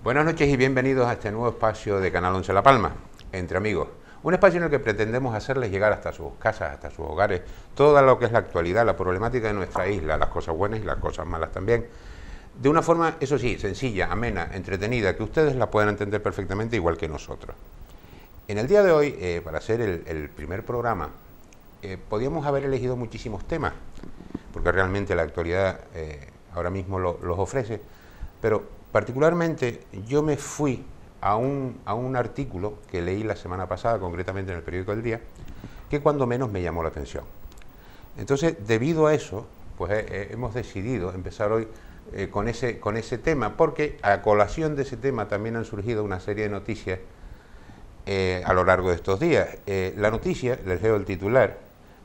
Buenas noches y bienvenidos a este nuevo espacio de Canal 11 La Palma, Entre Amigos. Un espacio en el que pretendemos hacerles llegar hasta sus casas, hasta sus hogares, todo lo que es la actualidad, la problemática de nuestra isla, las cosas buenas y las cosas malas también. De una forma, eso sí, sencilla, amena, entretenida, que ustedes la puedan entender perfectamente igual que nosotros. En el día de hoy, para hacer el primer programa, podíamos haber elegido muchísimos temas, porque realmente la actualidad ahora mismo los ofrece, pero particularmente yo me fui a un artículo que leí la semana pasada, concretamente en el periódico El Día, que cuando menos me llamó la atención. Entonces, debido a eso, pues hemos decidido empezar hoy con ese tema, porque a colación de ese tema también han surgido una serie de noticias a lo largo de estos días. La noticia, les leo el titular: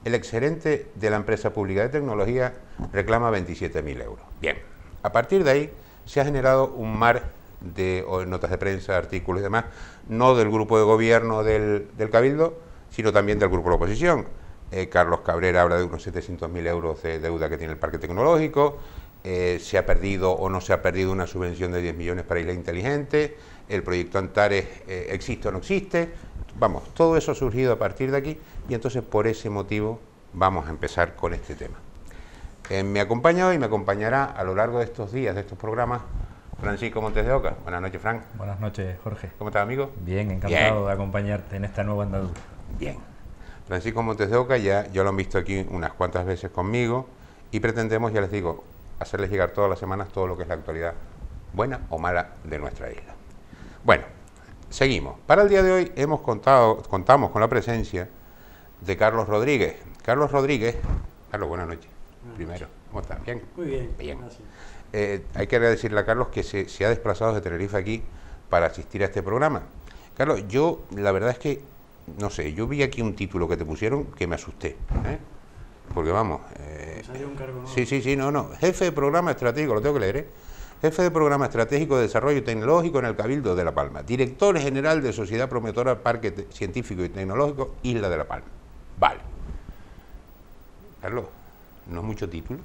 el exgerente de la empresa pública de tecnología reclama 27.000 euros. Bien, a partir de ahí se ha generado un mar de notas de prensa, artículos y demás, no del grupo de gobierno del Cabildo, sino también del grupo de la oposición. Carlos Cabrera habla de unos 700.000 euros de deuda que tiene el parque tecnológico, se ha perdido o no se ha perdido una subvención de 10 millones para Isla Inteligente, el proyecto Antares existe o no existe. Vamos, todo eso ha surgido a partir de aquí y entonces por ese motivo vamos a empezar con este tema. Me acompaña hoy y me acompañará a lo largo de estos días, de estos programas, Francisco Montes de Oca. Buenas noches, Fran. Buenas noches, Jorge. ¿Cómo estás, amigo? Bien, encantado de acompañarte en esta nueva andadura. Bien. Francisco Montes de Oca ya lo han visto aquí unas cuantas veces conmigo y pretendemos, ya les digo, hacerles llegar todas las semanas todo lo que es la actualidad buena o mala de nuestra isla. Bueno, seguimos. Para el día de hoy contamos con la presencia de Carlos Rodríguez. Carlos, buenas noches. Primero, ¿cómo estás? ¿Bien? Muy bien, bien. Gracias. Hay que agradecerle a Carlos que se ha desplazado de Tenerife aquí para asistir a este programa. Carlos, yo la verdad es que, no sé, yo vi aquí un título que te pusieron que me asusté, porque vamos... salió un cargo nuevo. Sí, no. Jefe de programa estratégico, lo tengo que leer, Jefe de programa estratégico de desarrollo tecnológico en el Cabildo de La Palma. Director general de Sociedad Promotora Parque Científico y Tecnológico Isla de La Palma. Vale. Carlos, ¿no es mucho título?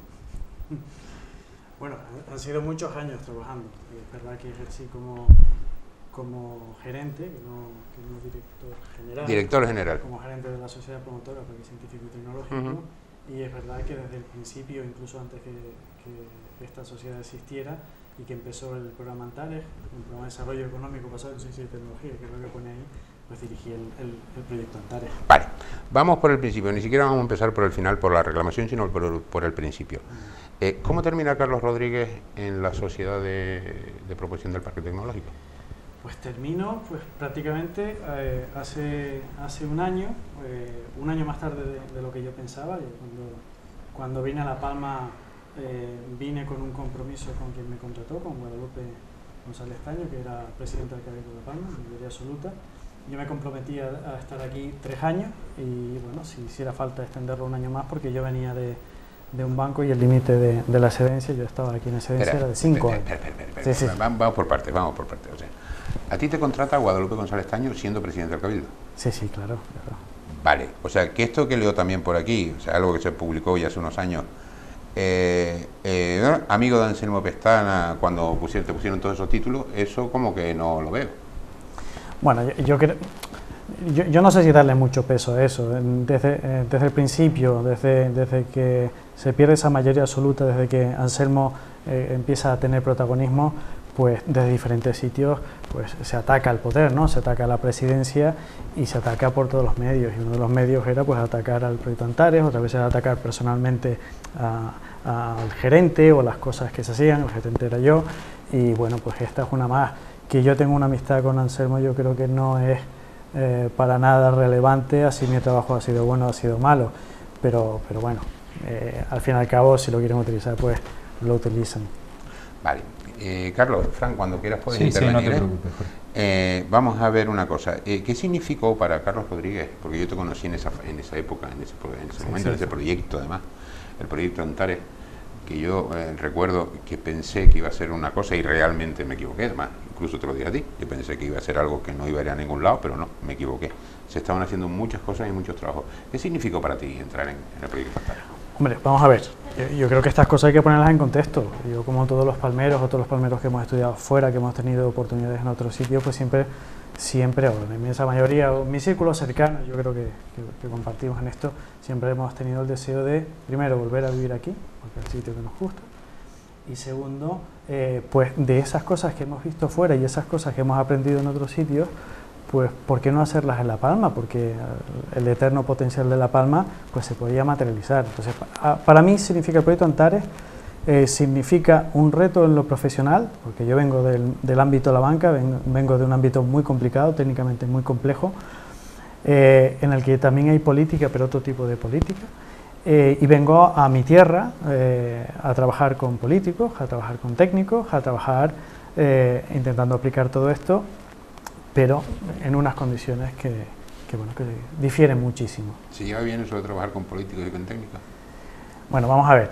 Bueno, han sido muchos años trabajando. Es verdad que ejercí como gerente, que no director general. Director general. Como gerente de la Sociedad Promotora Parque Científico y Tecnológico. Y es verdad que desde el principio, incluso antes que esta sociedad existiera y que empezó el programa Antares, el programa de desarrollo económico basado en ciencia y tecnología, que es lo que pone ahí, pues dirigí el proyecto Antares. Vale, vamos por el principio, ni siquiera vamos a empezar por el final, por la reclamación, sino por el principio. ¿Cómo termina Carlos Rodríguez en la sociedad de promoción del Parque Tecnológico? Pues termino prácticamente hace un año más tarde de lo que yo pensaba. Yo cuando vine a La Palma vine con un compromiso con quien me contrató, con Guadalupe González Taño, que era presidenta del Cabildo de La Palma, en mayoría absoluta. Yo me comprometí a estar aquí 3 años y bueno, si hiciera falta extenderlo un año más, porque yo venía de un banco y el límite de la excedencia, yo estaba aquí en excedencia, era de 5 años. Sí. Vamos por partes. O sea, ¿a ti te contrata Guadalupe González Taño siendo presidente del Cabildo? Sí, claro. Vale, o sea, que esto que leo también por aquí, o sea, algo que se publicó ya hace unos años, amigo de Anselmo Pestana, cuando te pusieron todos esos títulos, eso como que no lo veo. Bueno, yo no sé si darle mucho peso a eso. Desde el principio, desde que se pierde esa mayoría absoluta, desde que Anselmo empieza a tener protagonismo, pues desde diferentes sitios pues se ataca al poder, ¿no? Se ataca a la presidencia y se ataca por todos los medios. Y uno de los medios era pues atacar al proyecto Antares, otra vez era atacar personalmente al gerente o las cosas que se hacían. El gerente era yo y bueno, pues esta es una más. Que yo tengo una amistad con Anselmo, yo creo que no es para nada relevante, así mi trabajo ha sido bueno o ha sido malo, pero bueno, al fin y al cabo, si lo quieren utilizar, pues lo utilizan. Vale. Carlos, Fran, cuando quieras puedes intervenir. Sí, no te preocupes, Jorge. Vamos a ver una cosa. ¿Qué significó para Carlos Rodríguez? Porque yo te conocí en esa época, en ese momento, en ese proyecto, además, el proyecto Antares, que yo recuerdo que pensé que iba a ser una cosa y realmente me equivoqué. Además, incluso te lo dije a ti, yo pensé que iba a ser algo que no iba a ir a ningún lado, pero no, me equivoqué. Se estaban haciendo muchas cosas y muchos trabajos. ¿Qué significó para ti entrar en el proyecto Antares? Hombre, vamos a ver. Yo creo que estas cosas hay que ponerlas en contexto. Yo, como todos los palmeros, o todos los palmeros que hemos estudiado fuera, que hemos tenido oportunidades en otros sitios, pues siempre, o la inmensa mayoría, o mi círculo cercano, yo creo que compartimos en esto, siempre hemos tenido el deseo de, primero, volver a vivir aquí, porque es el sitio que nos gusta, y segundo, pues de esas cosas que hemos visto fuera y esas cosas que hemos aprendido en otros sitios, pues ¿por qué no hacerlas en La Palma? Porque el eterno potencial de La Palma pues se podía materializar. Entonces, para mí significa el proyecto Antares, significa un reto en lo profesional, porque yo vengo del ámbito de la banca, vengo de un ámbito muy complicado, técnicamente muy complejo, en el que también hay política, pero otro tipo de política, y vengo a mi tierra a trabajar con políticos, a trabajar con técnicos, a trabajar intentando aplicar todo esto, pero en unas condiciones que difieren muchísimo. ¿Se lleva bien eso de trabajar con políticos y con técnicos? Bueno, vamos a ver.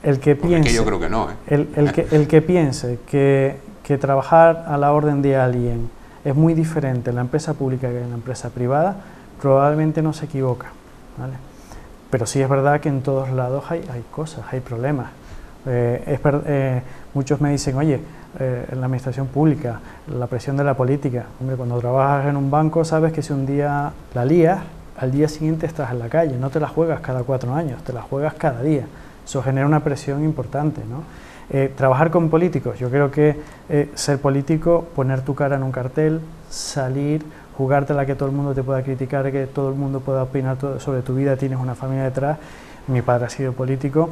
El que piense, que yo creo que no, el que piense que trabajar a la orden de alguien es muy diferente en la empresa pública que en la empresa privada, probablemente no se equivoca, ¿vale? Pero sí es verdad que en todos lados hay cosas, hay problemas. Muchos me dicen, oye, en la administración pública, la presión de la política. Hombre, cuando trabajas en un banco sabes que si un día la lías, al día siguiente estás en la calle, no te la juegas cada 4 años, te la juegas cada día. Eso genera una presión importante, ¿no? Trabajar con políticos, yo creo que ser político, poner tu cara en un cartel, salir, jugártela, que todo el mundo te pueda criticar, que todo el mundo pueda opinar sobre tu vida, tienes una familia detrás. Mi padre ha sido político,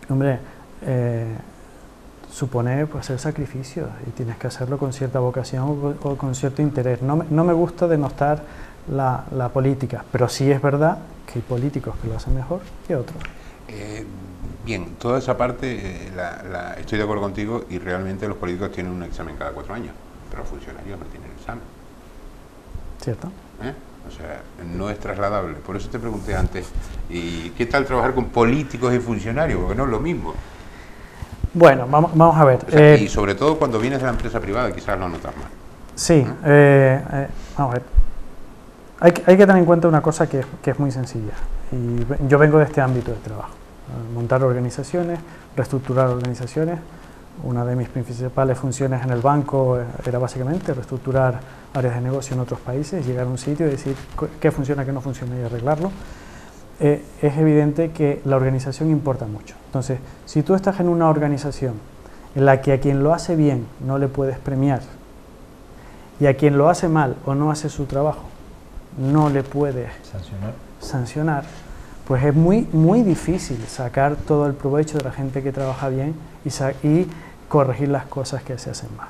hombre, supone pues hacer sacrificios y tienes que hacerlo con cierta vocación o con cierto interés. No me gusta denostar la política, pero sí es verdad que hay políticos que lo hacen mejor que otros. Bien, toda esa parte estoy de acuerdo contigo, y realmente los políticos tienen un examen cada 4 años, pero los funcionarios no tienen examen. ¿Cierto? O sea, no es trasladable. Por eso te pregunté antes, ¿y qué tal trabajar con políticos y funcionarios? Porque no es lo mismo. Bueno, vamos a ver. O sea, y sobre todo cuando vienes de la empresa privada, quizás lo notas más. Sí, vamos a ver. Hay que tener en cuenta una cosa que es muy sencilla. Y yo vengo de este ámbito de trabajo. Montar organizaciones, reestructurar organizaciones. Una de mis principales funciones en el banco era básicamente reestructurar áreas de negocio en otros países, llegar a un sitio y decir qué funciona, qué no funciona y arreglarlo. Es evidente que la organización importa mucho. Entonces, si tú estás en una organización en la que a quien lo hace bien no le puedes premiar y a quien lo hace mal o no hace su trabajo no le puedes sancionar, pues es muy difícil sacar todo el provecho de la gente que trabaja bien y corregir las cosas que se hacen mal.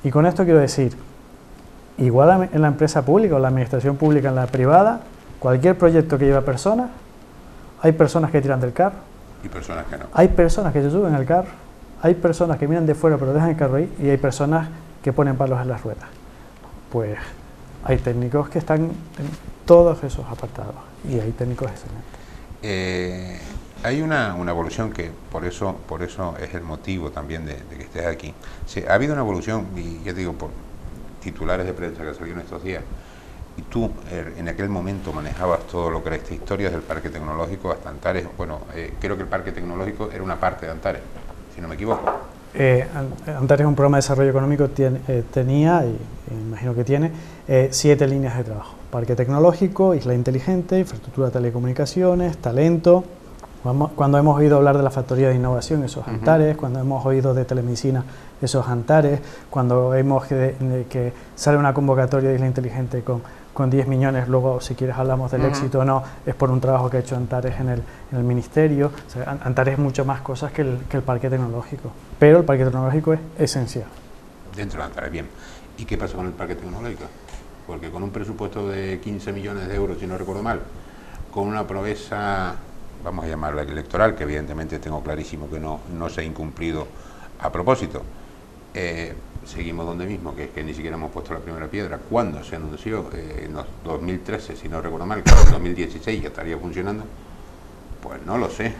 Y con esto quiero decir, igual en la empresa pública o la administración pública, en la privada, cualquier proyecto que lleva personas, hay personas que tiran del carro, y personas que no. Hay personas que se suben al carro, hay personas que miran de fuera pero dejan el carro ahí, y hay personas que ponen palos en las ruedas. Pues hay técnicos que están en todos esos apartados y hay técnicos excelentes. Hay una evolución que por eso es el motivo también de que estés aquí. Sí, ha habido una evolución, y ya te digo, por titulares de prensa que salieron estos días, y tú en aquel momento manejabas todo lo que era esta historia del parque tecnológico hasta Antares. Bueno, creo que el parque tecnológico era una parte de Antares, si no me equivoco. Antares es un programa de desarrollo económico, tenía, y imagino que tiene, 7 líneas de trabajo. Parque tecnológico, isla inteligente, infraestructura de telecomunicaciones, talento. Cuando hemos oído hablar de la factoría de innovación, esos Antares. Cuando hemos oído de telemedicina, esos Antares. Cuando vemos que sale una convocatoria de isla inteligente con 10 millones, luego si quieres hablamos del éxito o no, es por un trabajo que ha hecho Antares en el ministerio. O sea, Antares es mucho más cosas que el parque tecnológico, pero el parque tecnológico es esencial. Dentro de Antares, bien. ¿Y qué pasa con el parque tecnológico? Porque con un presupuesto de 15 millones de euros, si no recuerdo mal, con una promesa, vamos a llamarla electoral, que evidentemente tengo clarísimo que no se ha incumplido a propósito, seguimos donde mismo, que es que ni siquiera hemos puesto la primera piedra. ¿Cuándo se anunció? En 2013, si no recuerdo mal, que en 2016 ya estaría funcionando. Pues no lo sé.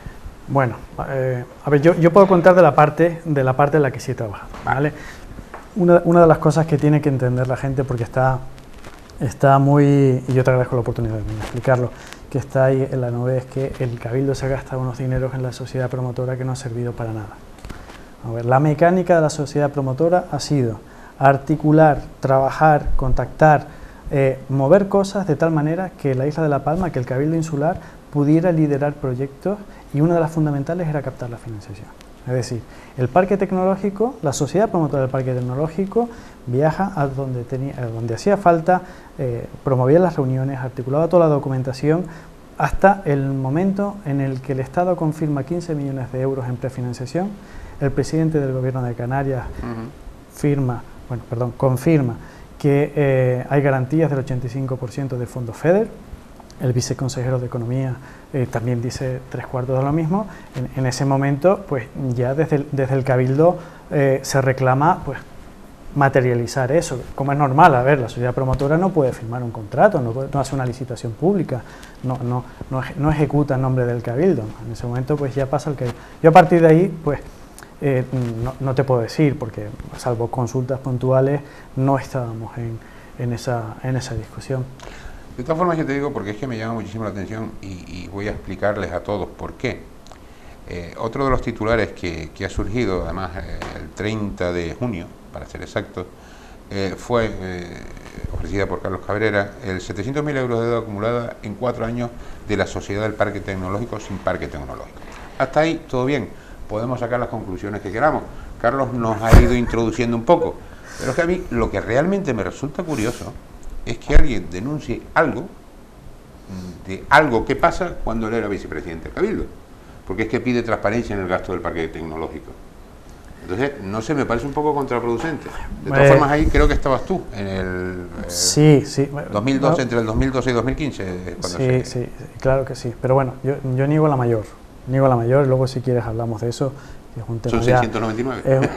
Bueno, a ver, yo puedo contar de la parte en la que sí he trabajado, ¿vale? Una de las cosas que tiene que entender la gente, porque está muy, y yo te agradezco la oportunidad de explicarlo, que está ahí en la nube es que el Cabildo se ha gastado unos dineros en la sociedad promotora que no ha servido para nada. A ver, la mecánica de la sociedad promotora ha sido articular, trabajar, contactar, mover cosas de tal manera que la isla de La Palma, que el Cabildo Insular pudiera liderar proyectos, y una de las fundamentales era captar la financiación. Es decir, el parque tecnológico, la sociedad promotora del parque tecnológico viaja a donde hacía falta, promovía las reuniones, articulaba toda la documentación, hasta el momento en el que el Estado confirma 15 millones de euros en prefinanciación. El presidente del Gobierno de Canarias confirma que hay garantías del 85% del fondo FEDER. El viceconsejero de Economía también dice 3/4 de lo mismo. En ese momento, pues ya desde el Cabildo se reclama, pues, materializar eso, como es normal. A ver, la sociedad promotora no puede firmar un contrato, no hace una licitación pública, no ejecuta en nombre del Cabildo. En ese momento, pues ya pasa el Cabildo. Yo a partir de ahí, pues no te puedo decir, porque salvo consultas puntuales no estábamos en esa discusión. De todas formas, yo te digo, porque es que me llama muchísimo la atención y voy a explicarles a todos por qué. Otro de los titulares que ha surgido, además el 30 de junio, para ser exacto, fue ofrecida por Carlos Cabrera, el 700.000 euros de deuda acumulada en 4 años de la Sociedad del Parque Tecnológico sin parque tecnológico. Hasta ahí, todo bien, podemos sacar las conclusiones que queramos. Carlos nos ha ido introduciendo un poco, pero es que a mí lo que realmente me resulta curioso es que alguien denuncie algo que pasa cuando él era vicepresidente del Cabildo, porque es que pide transparencia en el gasto del parque tecnológico. Entonces, no sé, me parece un poco contraproducente. De todas formas, ahí creo que estabas tú, en el 2012, entre el 2012 y 2015. Sí, claro que sí. Pero bueno, yo niego la mayor. Y luego si quieres hablamos de eso. Es un tema. Son 699.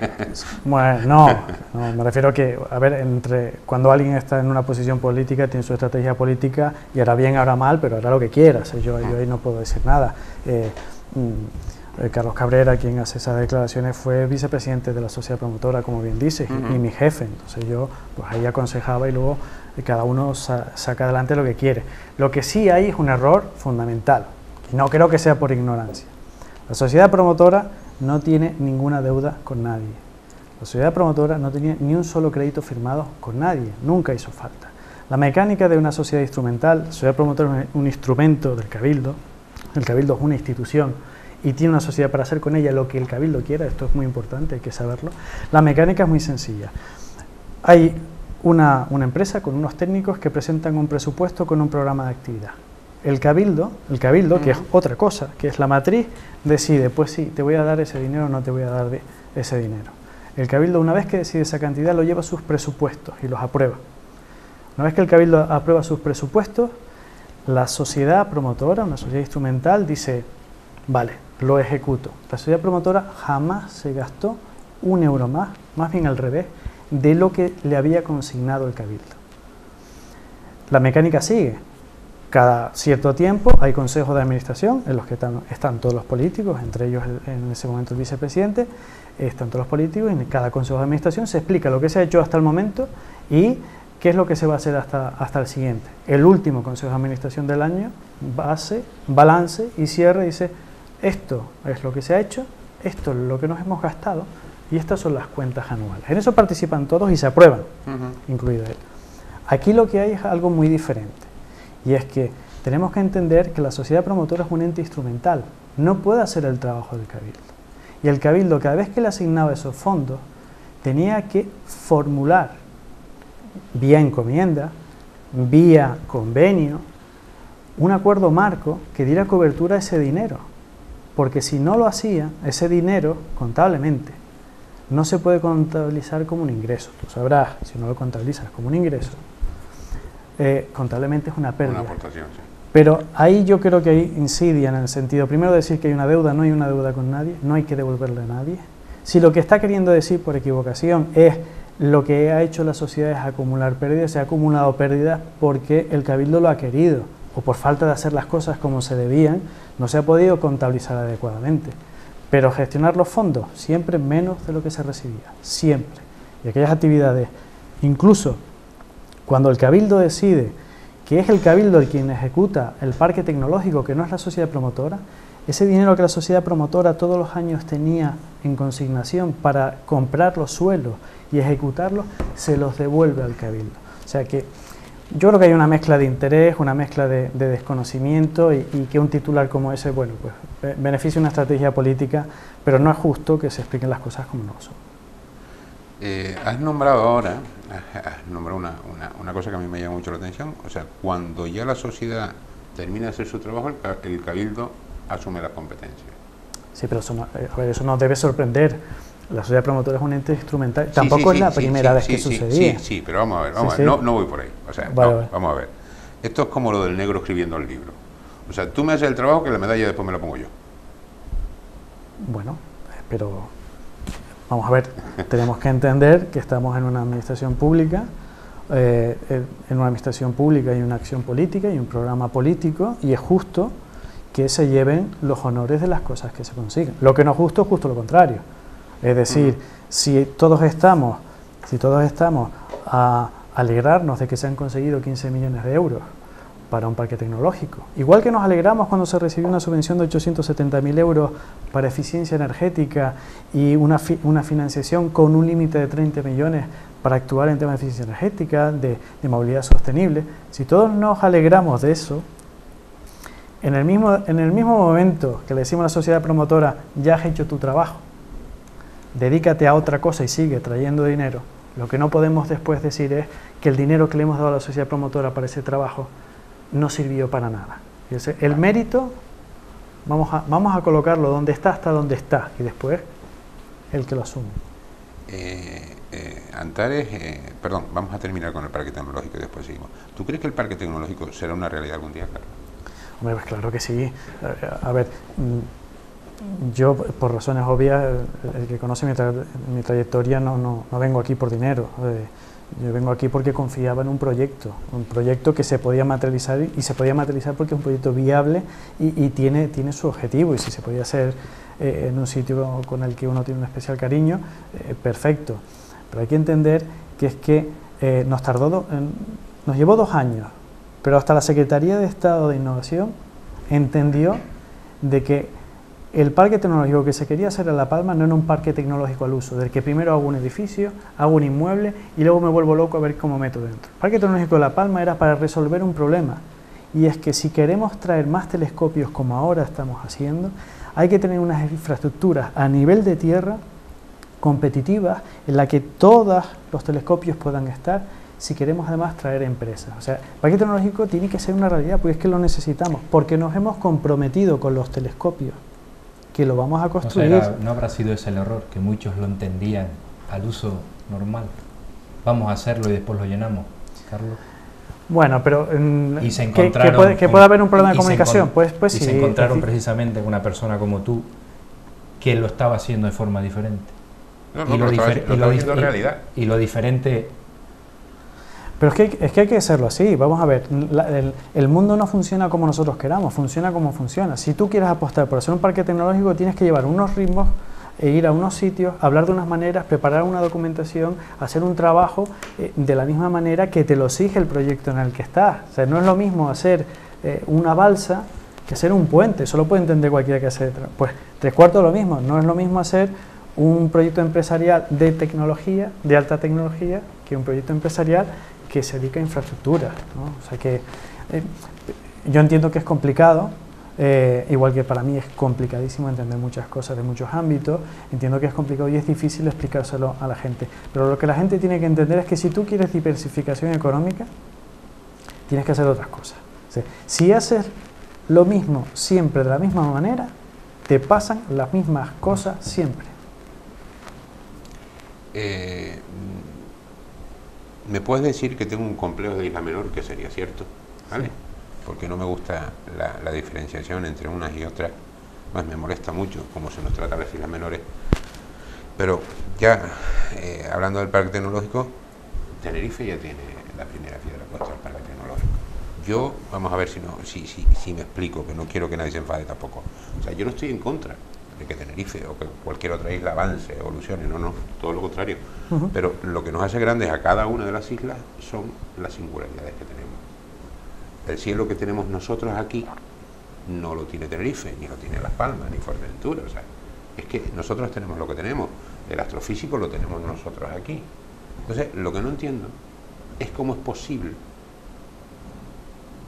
Bueno, no, me refiero a que, a ver, cuando alguien está en una posición política, tiene su estrategia política, y hará bien, hará mal, pero hará lo que quiera. O sea, yo ahí no puedo decir nada. Carlos Cabrera, quien hace esas declaraciones, fue vicepresidente de la sociedad promotora, como bien dices, y mi jefe. Entonces yo, pues ahí aconsejaba, y luego cada uno saca adelante lo que quiere. Lo que sí hay es un error fundamental, y no creo que sea por ignorancia. La sociedad promotora no tiene ninguna deuda con nadie. La sociedad promotora no tenía ni un solo crédito firmado con nadie, nunca hizo falta. La mecánica de una sociedad instrumental, la sociedad promotora es un instrumento del Cabildo, el Cabildo es una institución y tiene una sociedad para hacer con ella lo que el Cabildo quiera, esto es muy importante, hay que saberlo. La mecánica es muy sencilla. Hay una empresa con unos técnicos que presentan un presupuesto con un programa de actividad. El Cabildo, que es otra cosa, que es la matriz, decide, pues sí, te voy a dar ese dinero o no te voy a dar ese dinero. El Cabildo, una vez que decide esa cantidad, lo lleva a sus presupuestos y los aprueba. Una vez que el Cabildo aprueba sus presupuestos, la sociedad promotora, una sociedad instrumental, dice, vale, lo ejecuto. La sociedad promotora jamás se gastó un euro más bien al revés, de lo que le había consignado el Cabildo. La mecánica sigue. Cada cierto tiempo hay consejos de administración en los que están todos los políticos, entre ellos en ese momento el vicepresidente, están todos los políticos, y en cada consejo de administración se explica lo que se ha hecho hasta el momento y qué es lo que se va a hacer hasta el siguiente. El último consejo de administración del año hace balance y cierre y dice, esto es lo que se ha hecho, esto es lo que nos hemos gastado y estas son las cuentas anuales. En eso participan todos y se aprueban, incluido él. Aquí lo que hay es algo muy diferente. Y es que tenemos que entender que la sociedad promotora es un ente instrumental, no puede hacer el trabajo del Cabildo. Y el Cabildo, cada vez que le asignaba esos fondos, tenía que formular, vía encomienda, vía convenio, un acuerdo marco que diera cobertura a ese dinero. Porque si no lo hacía, ese dinero, contablemente, no se puede contabilizar como un ingreso. Tú sabrás, si no lo contabilizas como un ingreso, contablemente es una pérdida. Una aportación, sí. Pero ahí yo creo que ahí incide en el sentido, primero decir que hay una deuda, no hay una deuda con nadie, no hay que devolverle a nadie. Si lo que está queriendo decir por equivocación es lo que ha hecho la sociedad es acumular pérdidas, se ha acumulado pérdidas porque el Cabildo lo ha querido, o por falta de hacer las cosas como se debían, no se ha podido contabilizar adecuadamente. Pero gestionar los fondos, siempre menos de lo que se recibía, siempre. Y aquellas actividades, incluso cuando el Cabildo decide que es el Cabildo el quien ejecuta el parque tecnológico, que no es la sociedad promotora, ese dinero que la sociedad promotora todos los años tenía en consignación para comprar los suelos y ejecutarlos, se los devuelve al Cabildo. O sea que yo creo que hay una mezcla de interés, una mezcla de desconocimiento y que un titular como ese, bueno, pues beneficia una estrategia política, pero no es justo que se expliquen las cosas como no son. Has nombrado ahora, una cosa que a mí me llama mucho la atención, o sea, cuando ya la sociedad termina de hacer su trabajo, el Cabildo asume las competencias. Sí, pero eso no, a ver, eso nos debe sorprender. La sociedad promotora es un ente instrumental. Tampoco es la primera vez que sucedía. Sí, pero vamos a ver, no voy por ahí. O sea, vale. Vamos a ver. Esto es como lo del negro escribiendo el libro. O sea, tú me haces el trabajo que la medalla después me la pongo yo. Bueno, pero vamos a ver, tenemos que entender que estamos en una administración pública. En una administración pública hay una acción política y un programa político, y es justo que se lleven los honores de las cosas que se consiguen. Lo que no es justo lo contrario. Es decir, si todos estamos a alegrarnos de que se han conseguido 15 millones de euros para un parque tecnológico, igual que nos alegramos cuando se recibió una subvención de 870.000 euros para eficiencia energética y una financiación con un límite de 30 millones para actuar en temas de eficiencia energética, de movilidad sostenible, si todos nos alegramos de eso, en el mismo momento que le decimos a la sociedad promotora, ya has hecho tu trabajo, dedícate a otra cosa y sigue trayendo dinero, lo que no podemos después decir es que el dinero que le hemos dado a la sociedad promotora para ese trabajo no sirvió para nada. El mérito, vamos a colocarlo donde está, hasta donde está, y después el que lo asume. Antares, perdón, vamos a terminar con el parque tecnológico y después seguimos. ¿Tú crees que el parque tecnológico será una realidad algún día, Carlos? Hombre, pues claro que sí. A ver, yo por razones obvias, el que conoce mi trayectoria no vengo aquí por dinero. Yo vengo aquí porque confiaba en un proyecto que se podía materializar, y se podía materializar porque es un proyecto viable y tiene su objetivo, y si se podía hacer en un sitio con el que uno tiene un especial cariño, perfecto. Pero hay que entender que es que nos llevó 2 años, pero hasta la Secretaría de Estado de Innovación entendió de que el parque tecnológico que se quería hacer en La Palma no era un parque tecnológico al uso, del que primero hago un edificio, hago un inmueble y luego me vuelvo loco a ver cómo meto dentro. El parque tecnológico de La Palma era para resolver un problema, y es que si queremos traer más telescopios como ahora estamos haciendo, hay que tener unas infraestructuras a nivel de tierra competitivas en la que todos los telescopios puedan estar, si queremos además traer empresas. O sea, el parque tecnológico tiene que ser una realidad, porque es que lo necesitamos, porque nos hemos comprometido con los telescopios que lo vamos a construir. O sea, ¿no habrá sido ese el error, que muchos lo entendían al uso normal? Vamos a hacerlo y después lo llenamos, Carlos. Bueno, pero y se encontraron que puede haber un problema de comunicación. Pues sí, se encontraron precisamente con una persona como tú que lo estaba haciendo de forma diferente. Y lo diferente. Pero es que hay que hacerlo así. Vamos a ver, el mundo no funciona como nosotros queramos, funciona como funciona. Si tú quieres apostar por hacer un parque tecnológico, tienes que llevar unos ritmos, ir a unos sitios, hablar de unas maneras, preparar una documentación, hacer un trabajo de la misma manera que te lo exige el proyecto en el que estás. O sea, no es lo mismo hacer una balsa que hacer un puente. Eso lo puede entender cualquiera que hace. Pues 3/4 de lo mismo. No es lo mismo hacer un proyecto empresarial de tecnología, de alta tecnología, que un proyecto empresarial que se dedica a infraestructuras, ¿no? O sea que yo entiendo que es complicado, igual que para mí es complicadísimo entender muchas cosas de muchos ámbitos, entiendo que es complicado y es difícil explicárselo a la gente, pero lo que la gente tiene que entender es que si tú quieres diversificación económica, tienes que hacer otras cosas. O sea, si haces lo mismo siempre de la misma manera, te pasan las mismas cosas siempre. ¿Me puedes decir que tengo un complejo de isla menor, que sería cierto? ¿Vale? Sí. Porque no me gusta la diferenciación entre unas y otras. Más me molesta mucho cómo se nos trata a las islas menores. Pero ya, hablando del parque tecnológico, Tenerife ya tiene la primera piedra puesta del parque tecnológico. Yo, vamos a ver si me explico, que no quiero que nadie se enfade tampoco. O sea, yo no estoy en contra de que Tenerife o que cualquier otra isla avance, evolucione, no, todo lo contrario. Pero lo que nos hace grandes a cada una de las islas son las singularidades que tenemos. el cielo que tenemos nosotros aquí no lo tiene Tenerife, ni lo tiene Las Palmas, ni Fuerteventura. O sea, es que nosotros tenemos lo que tenemos, el astrofísico lo tenemos nosotros aquí. Entonces, lo que no entiendo es cómo es posible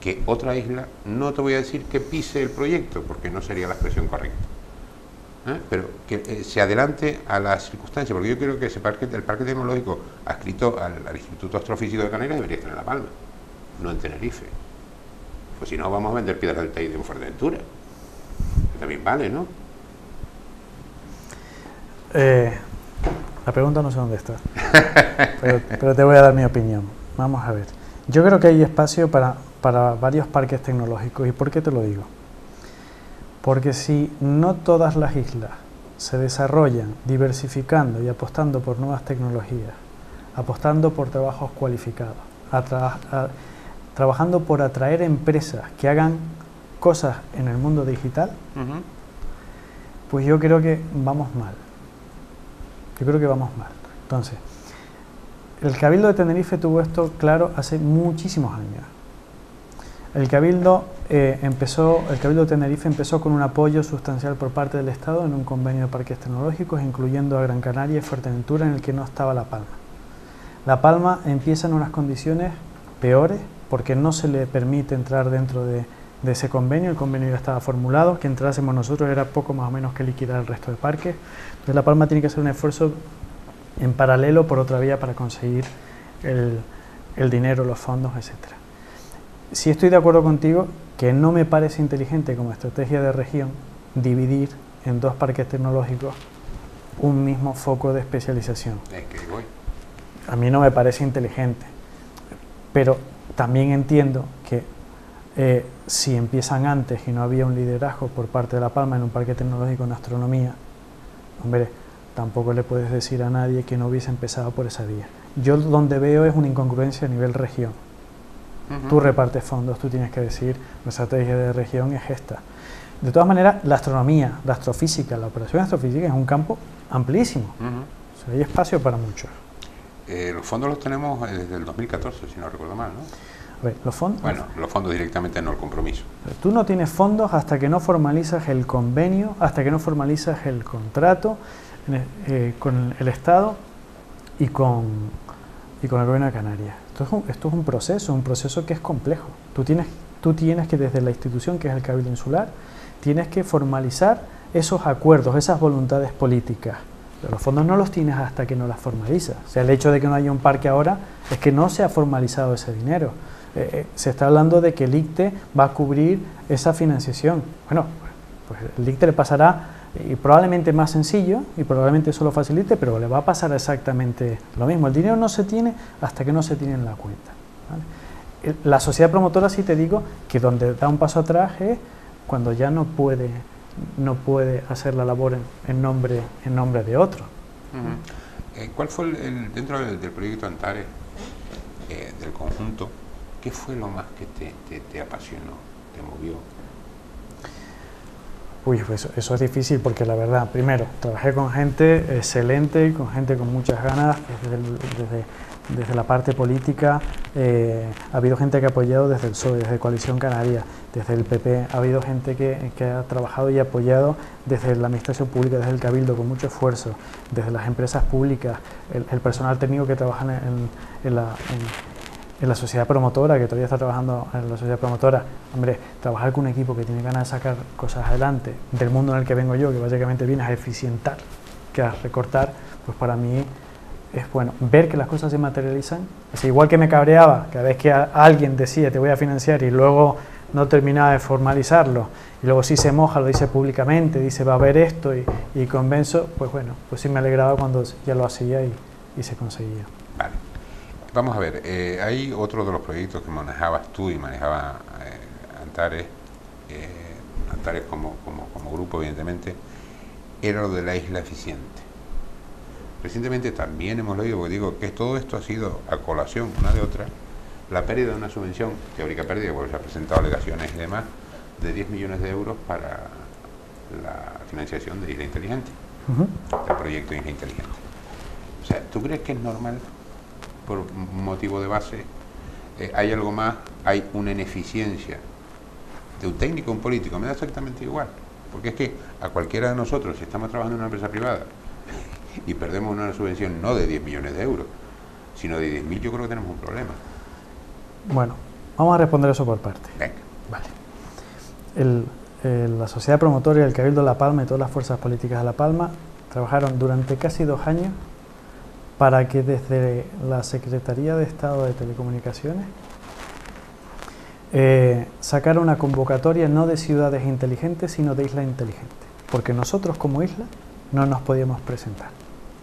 que otra isla, no te voy a decir que pise el proyecto, porque no sería la expresión correcta, pero que se adelante a las circunstancias, porque yo creo que el parque tecnológico adscrito al Instituto Astrofísico de Canarias debería estar en La Palma, no en Tenerife. Pues si no, vamos a vender piedras del Teide en Fuerteventura, que también vale, ¿no? La pregunta no sé dónde está, pero te voy a dar mi opinión. Vamos a ver. Yo creo que hay espacio para varios parques tecnológicos. ¿Y por qué te lo digo? Porque si no todas las islas se desarrollan diversificando y apostando por nuevas tecnologías, apostando por trabajos cualificados, trabajando por atraer empresas que hagan cosas en el mundo digital, pues yo creo que vamos mal. Yo creo que vamos mal. Entonces, el Cabildo de Tenerife tuvo esto claro hace muchísimos años. El Cabildo de Tenerife empezó con un apoyo sustancial por parte del Estado en un convenio de parques tecnológicos, incluyendo a Gran Canaria y Fuerteventura, en el que no estaba La Palma. La Palma empieza en unas condiciones peores porque no se le permite entrar dentro de ese convenio. El convenio ya estaba formulado, que entrásemos nosotros era poco más o menos que liquidar el resto de parques. Entonces La Palma tiene que hacer un esfuerzo en paralelo por otra vía para conseguir el dinero, los fondos, etcétera. Sí estoy de acuerdo contigo que no me parece inteligente como estrategia de región dividir en dos parques tecnológicos un mismo foco de especialización. A mí no me parece inteligente, pero también entiendo que si empiezan antes y no había un liderazgo por parte de La Palma en un parque tecnológico en astronomía, hombre, tampoco le puedes decir a nadie que no hubiese empezado por esa vía. Yo donde veo es una incongruencia a nivel región. Tú repartes fondos, tú tienes que decir, la estrategia de región es esta. De todas maneras, la astronomía, la astrofísica, la operación astrofísica es un campo amplísimo. O sea, hay espacio para muchos. Los fondos los tenemos desde el 2014, si no recuerdo mal, ¿no? A ver, los fondos... Bueno, los fondos directamente, no el compromiso. Tú no tienes fondos hasta que no formalizas el convenio, hasta que no formalizas el contrato con el Estado y con el Gobierno de Canarias. Esto es un proceso que es complejo. Tú tienes que, desde la institución que es el Cabildo Insular, tienes que formalizar esos acuerdos, esas voluntades políticas. Pero los fondos no los tienes hasta que no las formalizas. O sea, el hecho de que no haya un parque ahora es que no se ha formalizado ese dinero. Se está hablando de que el ICTE va a cubrir esa financiación. Bueno, pues el ICTE le pasará y probablemente más sencillo y probablemente eso lo facilite, pero le va a pasar exactamente lo mismo. El dinero no se tiene hasta que no se tiene en la cuenta, ¿vale? La sociedad promotora, sí te digo que donde da un paso atrás es cuando ya no puede hacer la labor en nombre de otro. ¿Cuál fue dentro del proyecto Antares, del conjunto, qué fue lo más que te apasionó, te movió? Uy, pues eso es difícil porque la verdad, primero, trabajé con gente excelente, con gente con muchas ganas, desde la parte política, ha habido gente que ha apoyado desde el PSOE, desde Coalición Canaria, desde el PP, ha habido gente que ha trabajado y apoyado desde la administración pública, desde el Cabildo, con mucho esfuerzo, desde las empresas públicas, el personal técnico que trabaja en la sociedad promotora, que todavía está trabajando en la sociedad promotora. Hombre, trabajar con un equipo que tiene ganas de sacar cosas adelante, del mundo en el que vengo yo, que básicamente viene a eficientar, que a recortar, pues para mí es bueno. Ver que las cosas se materializan, es igual que me cabreaba cada vez que alguien decía te voy a financiar y luego no terminaba de formalizarlo, y luego sí se moja, lo dice públicamente, dice va a haber esto y convenzo, pues bueno, pues sí me alegraba cuando ya lo hacía y se conseguía. Vale. Vamos a ver, hay otro de los proyectos que manejabas tú y manejaba Antares, Antares como grupo, evidentemente, era lo de la isla eficiente. Recientemente también hemos leído, porque digo que todo esto ha sido a colación una de otra, la pérdida de una subvención, teórica pérdida, porque se ha presentado alegaciones y demás, de 10 millones de euros para la financiación de Isla Inteligente, del proyecto Isla Inteligente. O sea, ¿tú crees que es normal, por motivo de base, hay algo más, hay una ineficiencia de un técnico o un político, me da exactamente igual. Porque es que a cualquiera de nosotros, si estamos trabajando en una empresa privada y perdemos una subvención no de 10 millones de euros, sino de 10.000, yo creo que tenemos un problema. Bueno, vamos a responder eso por parte. Venga. Vale. La Sociedad Promotora y el Cabildo de La Palma y todas las fuerzas políticas de La Palma trabajaron durante casi 2 años para que desde la Secretaría de Estado de Telecomunicaciones sacara una convocatoria no de ciudades inteligentes, sino de islas inteligentes, porque nosotros como isla no nos podíamos presentar.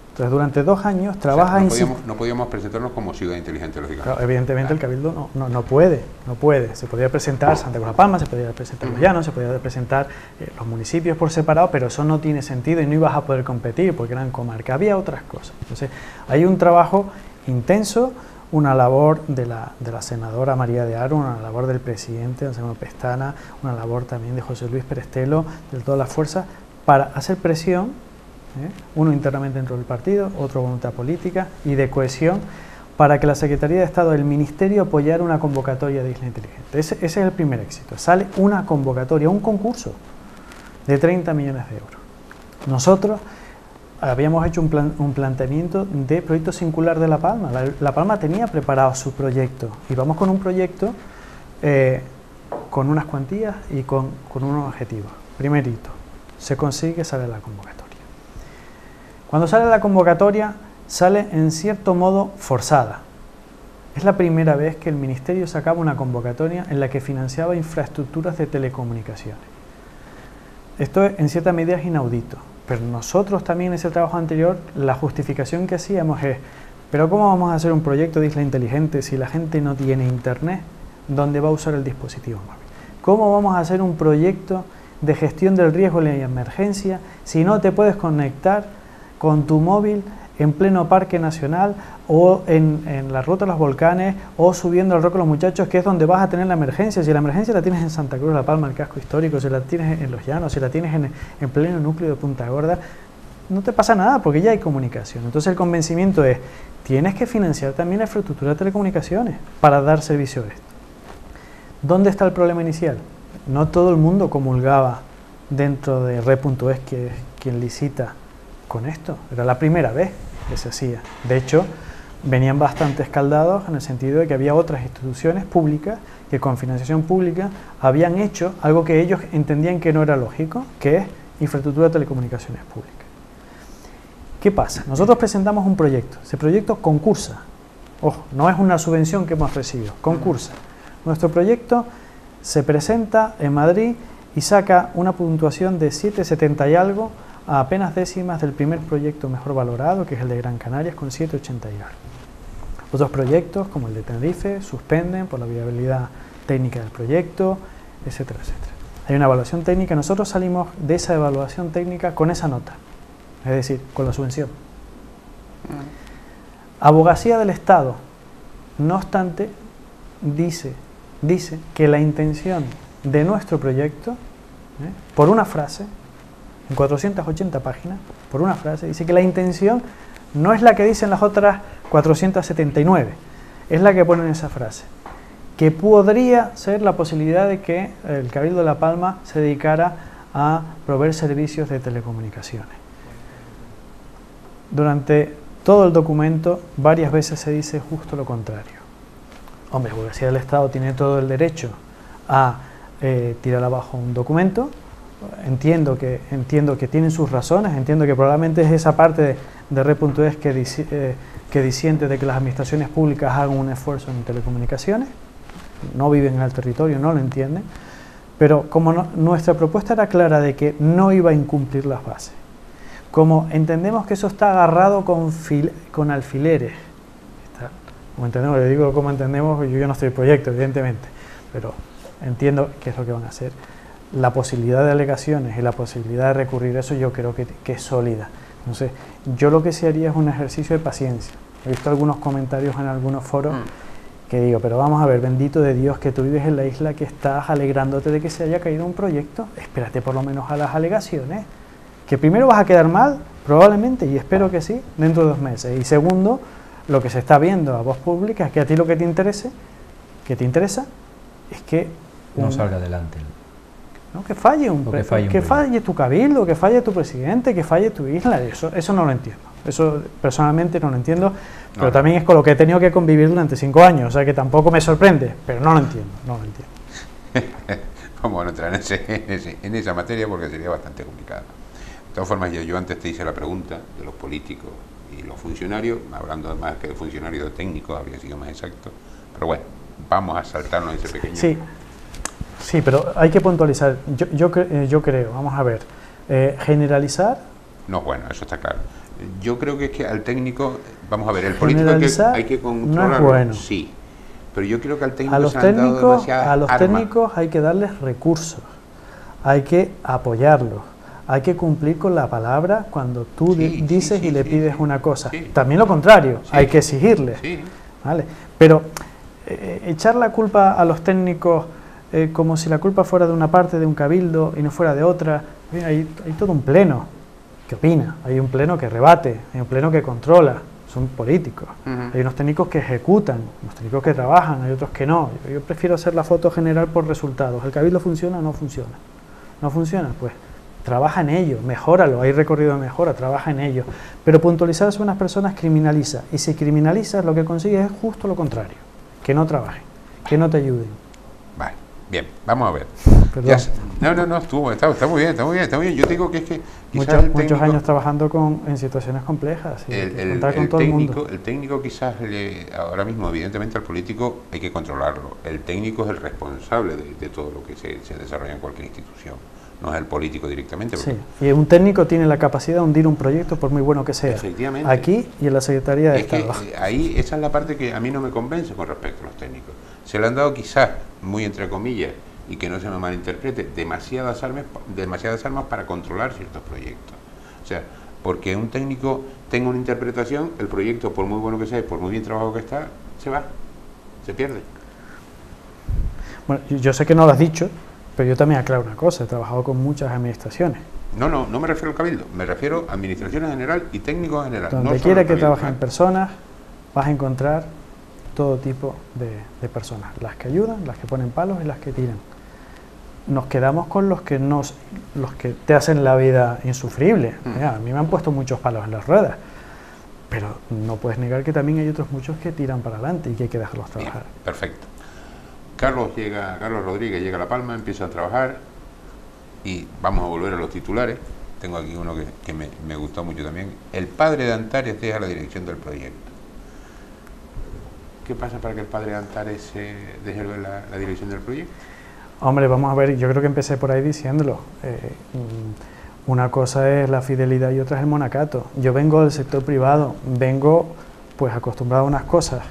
Entonces, durante 2 años trabaja... O sea, no podíamos presentarnos como ciudad inteligente, lógicamente. Claro, evidentemente el Cabildo no puede. Se podía presentar Santa Cruz de La Palma, se podía presentar Los Llanos, se podía presentar los municipios por separado, pero eso no tiene sentido y no ibas a poder competir porque eran comarcas. Había otras cosas. Entonces, hay un trabajo intenso, una labor de la senadora María de Haro, una labor del presidente Anselmo Pestana, una labor también de José Luis Perestelo, de todas las fuerzas, para hacer presión, uno internamente dentro del partido, otro voluntad política y de cohesión, para que la Secretaría de Estado del Ministerio apoyara una convocatoria de Isla Inteligente. Ese es el primer éxito. Sale una convocatoria, un concurso de 30 millones de euros. Nosotros habíamos hecho un planteamiento de proyecto singular de La Palma. La Palma tenía preparado su proyecto y vamos con un proyecto con unas cuantías y con unos objetivos. Primer hito, se consigue, sale la convocatoria. Cuando sale la convocatoria, sale en cierto modo forzada. Es la primera vez que el Ministerio sacaba una convocatoria en la que financiaba infraestructuras de telecomunicaciones. Esto en cierta medida es inaudito, pero nosotros también en ese trabajo anterior, la justificación que hacíamos es, pero ¿cómo vamos a hacer un proyecto de isla inteligente si la gente no tiene internet donde va a usar el dispositivo móvil? ¿Cómo vamos a hacer un proyecto de gestión del riesgo y la emergencia si no te puedes conectar con tu móvil en pleno parque nacional o en la ruta de los volcanes o subiendo al Roque de los Muchachos, que es donde vas a tener la emergencia? Si la emergencia la tienes en Santa Cruz de La Palma, el casco histórico, si la tienes en Los Llanos, si la tienes en pleno núcleo de Punta Gorda, no te pasa nada porque ya hay comunicación. Entonces el convencimiento es, tienes que financiar también la infraestructura de telecomunicaciones para dar servicio a esto. ¿Dónde está el problema inicial? No todo el mundo comulgaba dentro de Red.es, que es quien licita con esto. Era la primera vez que se hacía. De hecho, venían bastante escaldados en el sentido de que había otras instituciones públicas que con financiación pública habían hecho algo que ellos entendían que no era lógico, que es infraestructura de telecomunicaciones públicas. ¿Qué pasa? Nosotros presentamos un proyecto. Ese proyecto concursa. Ojo, no es una subvención que hemos recibido, concursa. Nuestro proyecto se presenta en Madrid y saca una puntuación de 7,70 y algo, a apenas décimas del primer proyecto mejor valorado, que es el de Gran Canarias, con 7,80 y algo. Otros proyectos, como el de Tenerife, suspenden por la viabilidad técnica del proyecto, etcétera, etcétera. Hay una evaluación técnica, nosotros salimos de esa evaluación técnica con esa nota, es decir, con la subvención. Abogacía del Estado, no obstante, dice que la intención de nuestro proyecto, por una frase, en 480 páginas, por una frase, dice que la intención no es la que dicen las otras 479, es la que ponen esa frase, que podría ser la posibilidad de que el Cabildo de La Palma se dedicara a proveer servicios de telecomunicaciones. Durante todo el documento varias veces se dice justo lo contrario. Hombre, la Abogacía del Estado tiene todo el derecho a tirar abajo un documento. Entiendo que tienen sus razones, entiendo que probablemente es esa parte de Red.es que disiente de que las administraciones públicas hagan un esfuerzo en telecomunicaciones, no viven en el territorio, no lo entienden, pero como nuestra propuesta era clara de que no iba a incumplir las bases, como entendemos que eso está agarrado con alfileres, como entendemos, le digo como entendemos, yo no estoy en el proyecto, evidentemente, pero entiendo qué es lo que van a hacer. La posibilidad de alegaciones y la posibilidad de recurrir a eso yo creo que es sólida. Entonces, yo lo que sí haría es un ejercicio de paciencia. He visto algunos comentarios en algunos foros que digo, pero vamos a ver, bendito de Dios que tú vives en la isla, que estás alegrándote de que se haya caído un proyecto, espérate por lo menos a las alegaciones, que primero vas a quedar mal, probablemente, y espero que sí, dentro de 2 meses. Y segundo, lo que se está viendo a voz pública es que a ti lo que te interese que te interesa es que no salga adelante. ¿no? Que falle que falle tu cabildo, que falle tu presidente, que falle tu isla. Eso no lo entiendo. Eso personalmente no lo entiendo, pero también es con lo que he tenido que convivir durante 5 años, o sea que tampoco me sorprende, pero no lo entiendo. Vamos a no entrar en esa materia porque sería bastante complicado. De todas formas, yo antes te hice la pregunta de los políticos y los funcionarios, hablando más que de funcionarios de técnicos, habría sido más exacto, pero bueno, vamos a saltarnos ese pequeño... Sí, pero hay que puntualizar. Yo creo, vamos a ver, generalizar... No, bueno, eso está claro. Yo creo que es que al técnico, vamos a ver, el político hay que controlarlo, no es bueno. Sí, pero yo creo que al técnico a los técnicos hay que darles recursos, hay que apoyarlos, hay que cumplir con la palabra cuando tú dices y le pides una cosa. También lo contrario, hay que exigirles, ¿vale? Pero echar la culpa a los técnicos como si la culpa fuera de una parte de un cabildo y no fuera de otra, hay todo un pleno que opina, hay un pleno que rebate, hay un pleno que controla, son políticos, hay unos técnicos que ejecutan, unos técnicos que trabajan, hay otros que no. Yo prefiero hacer la foto general por resultados. ¿El cabildo funciona o no funciona? ¿No funciona? Pues trabaja en ello, mejóralo, hay recorrido de mejora, trabaja en ello. Pero puntualizar sobre unas personas criminaliza, y si criminalizas lo que consigues es justo lo contrario, que no trabajen, que no te ayuden. Vale, bien, vamos a ver. Perdón. No, está muy bien. Yo digo que es que muchos años trabajando en situaciones complejas y contar con todo el mundo. El técnico quizás, ahora mismo evidentemente al político hay que controlarlo. El técnico es el responsable de todo lo que se desarrolla en cualquier institución. No es el político directamente. Sí, y un técnico tiene la capacidad de hundir un proyecto por muy bueno que sea. Efectivamente. Aquí y en la Secretaría de Estado. Ahí esa es la parte que a mí no me convence con respecto a los técnicos. Se le han dado quizás, muy entre comillas, y que no se me malinterprete, demasiadas armas para controlar ciertos proyectos. O sea, porque un técnico tenga una interpretación, el proyecto, por muy bueno que sea, por muy bien trabajado que está, se va, se pierde. Bueno, yo sé que no lo has dicho, pero yo también aclaro una cosa, he trabajado con muchas administraciones. No me refiero al cabildo, me refiero a administración en general y técnicos en general. Donde quiera que trabajen personas, vas a encontrar todo tipo de personas, las que ayudan, las que ponen palos y las que tiran. Nos quedamos con los que te hacen la vida insufrible. A mí me han puesto muchos palos en las ruedas, pero no puedes negar que también hay otros muchos que tiran para adelante y que hay que dejarlos trabajar. Bien, perfecto. Carlos Rodríguez llega a La Palma, empieza a trabajar y vamos a volver a los titulares. Tengo aquí uno que me gustó mucho también. El padre de Antares deja la dirección del proyecto. ¿Qué pasa para que el padre de Antares deje la dirección del proyecto? Hombre, vamos a ver, yo creo que empecé por ahí diciéndolo. Una cosa es la fidelidad y otra es el monacato. Yo vengo del sector privado, vengo pues acostumbrado a unas cosas.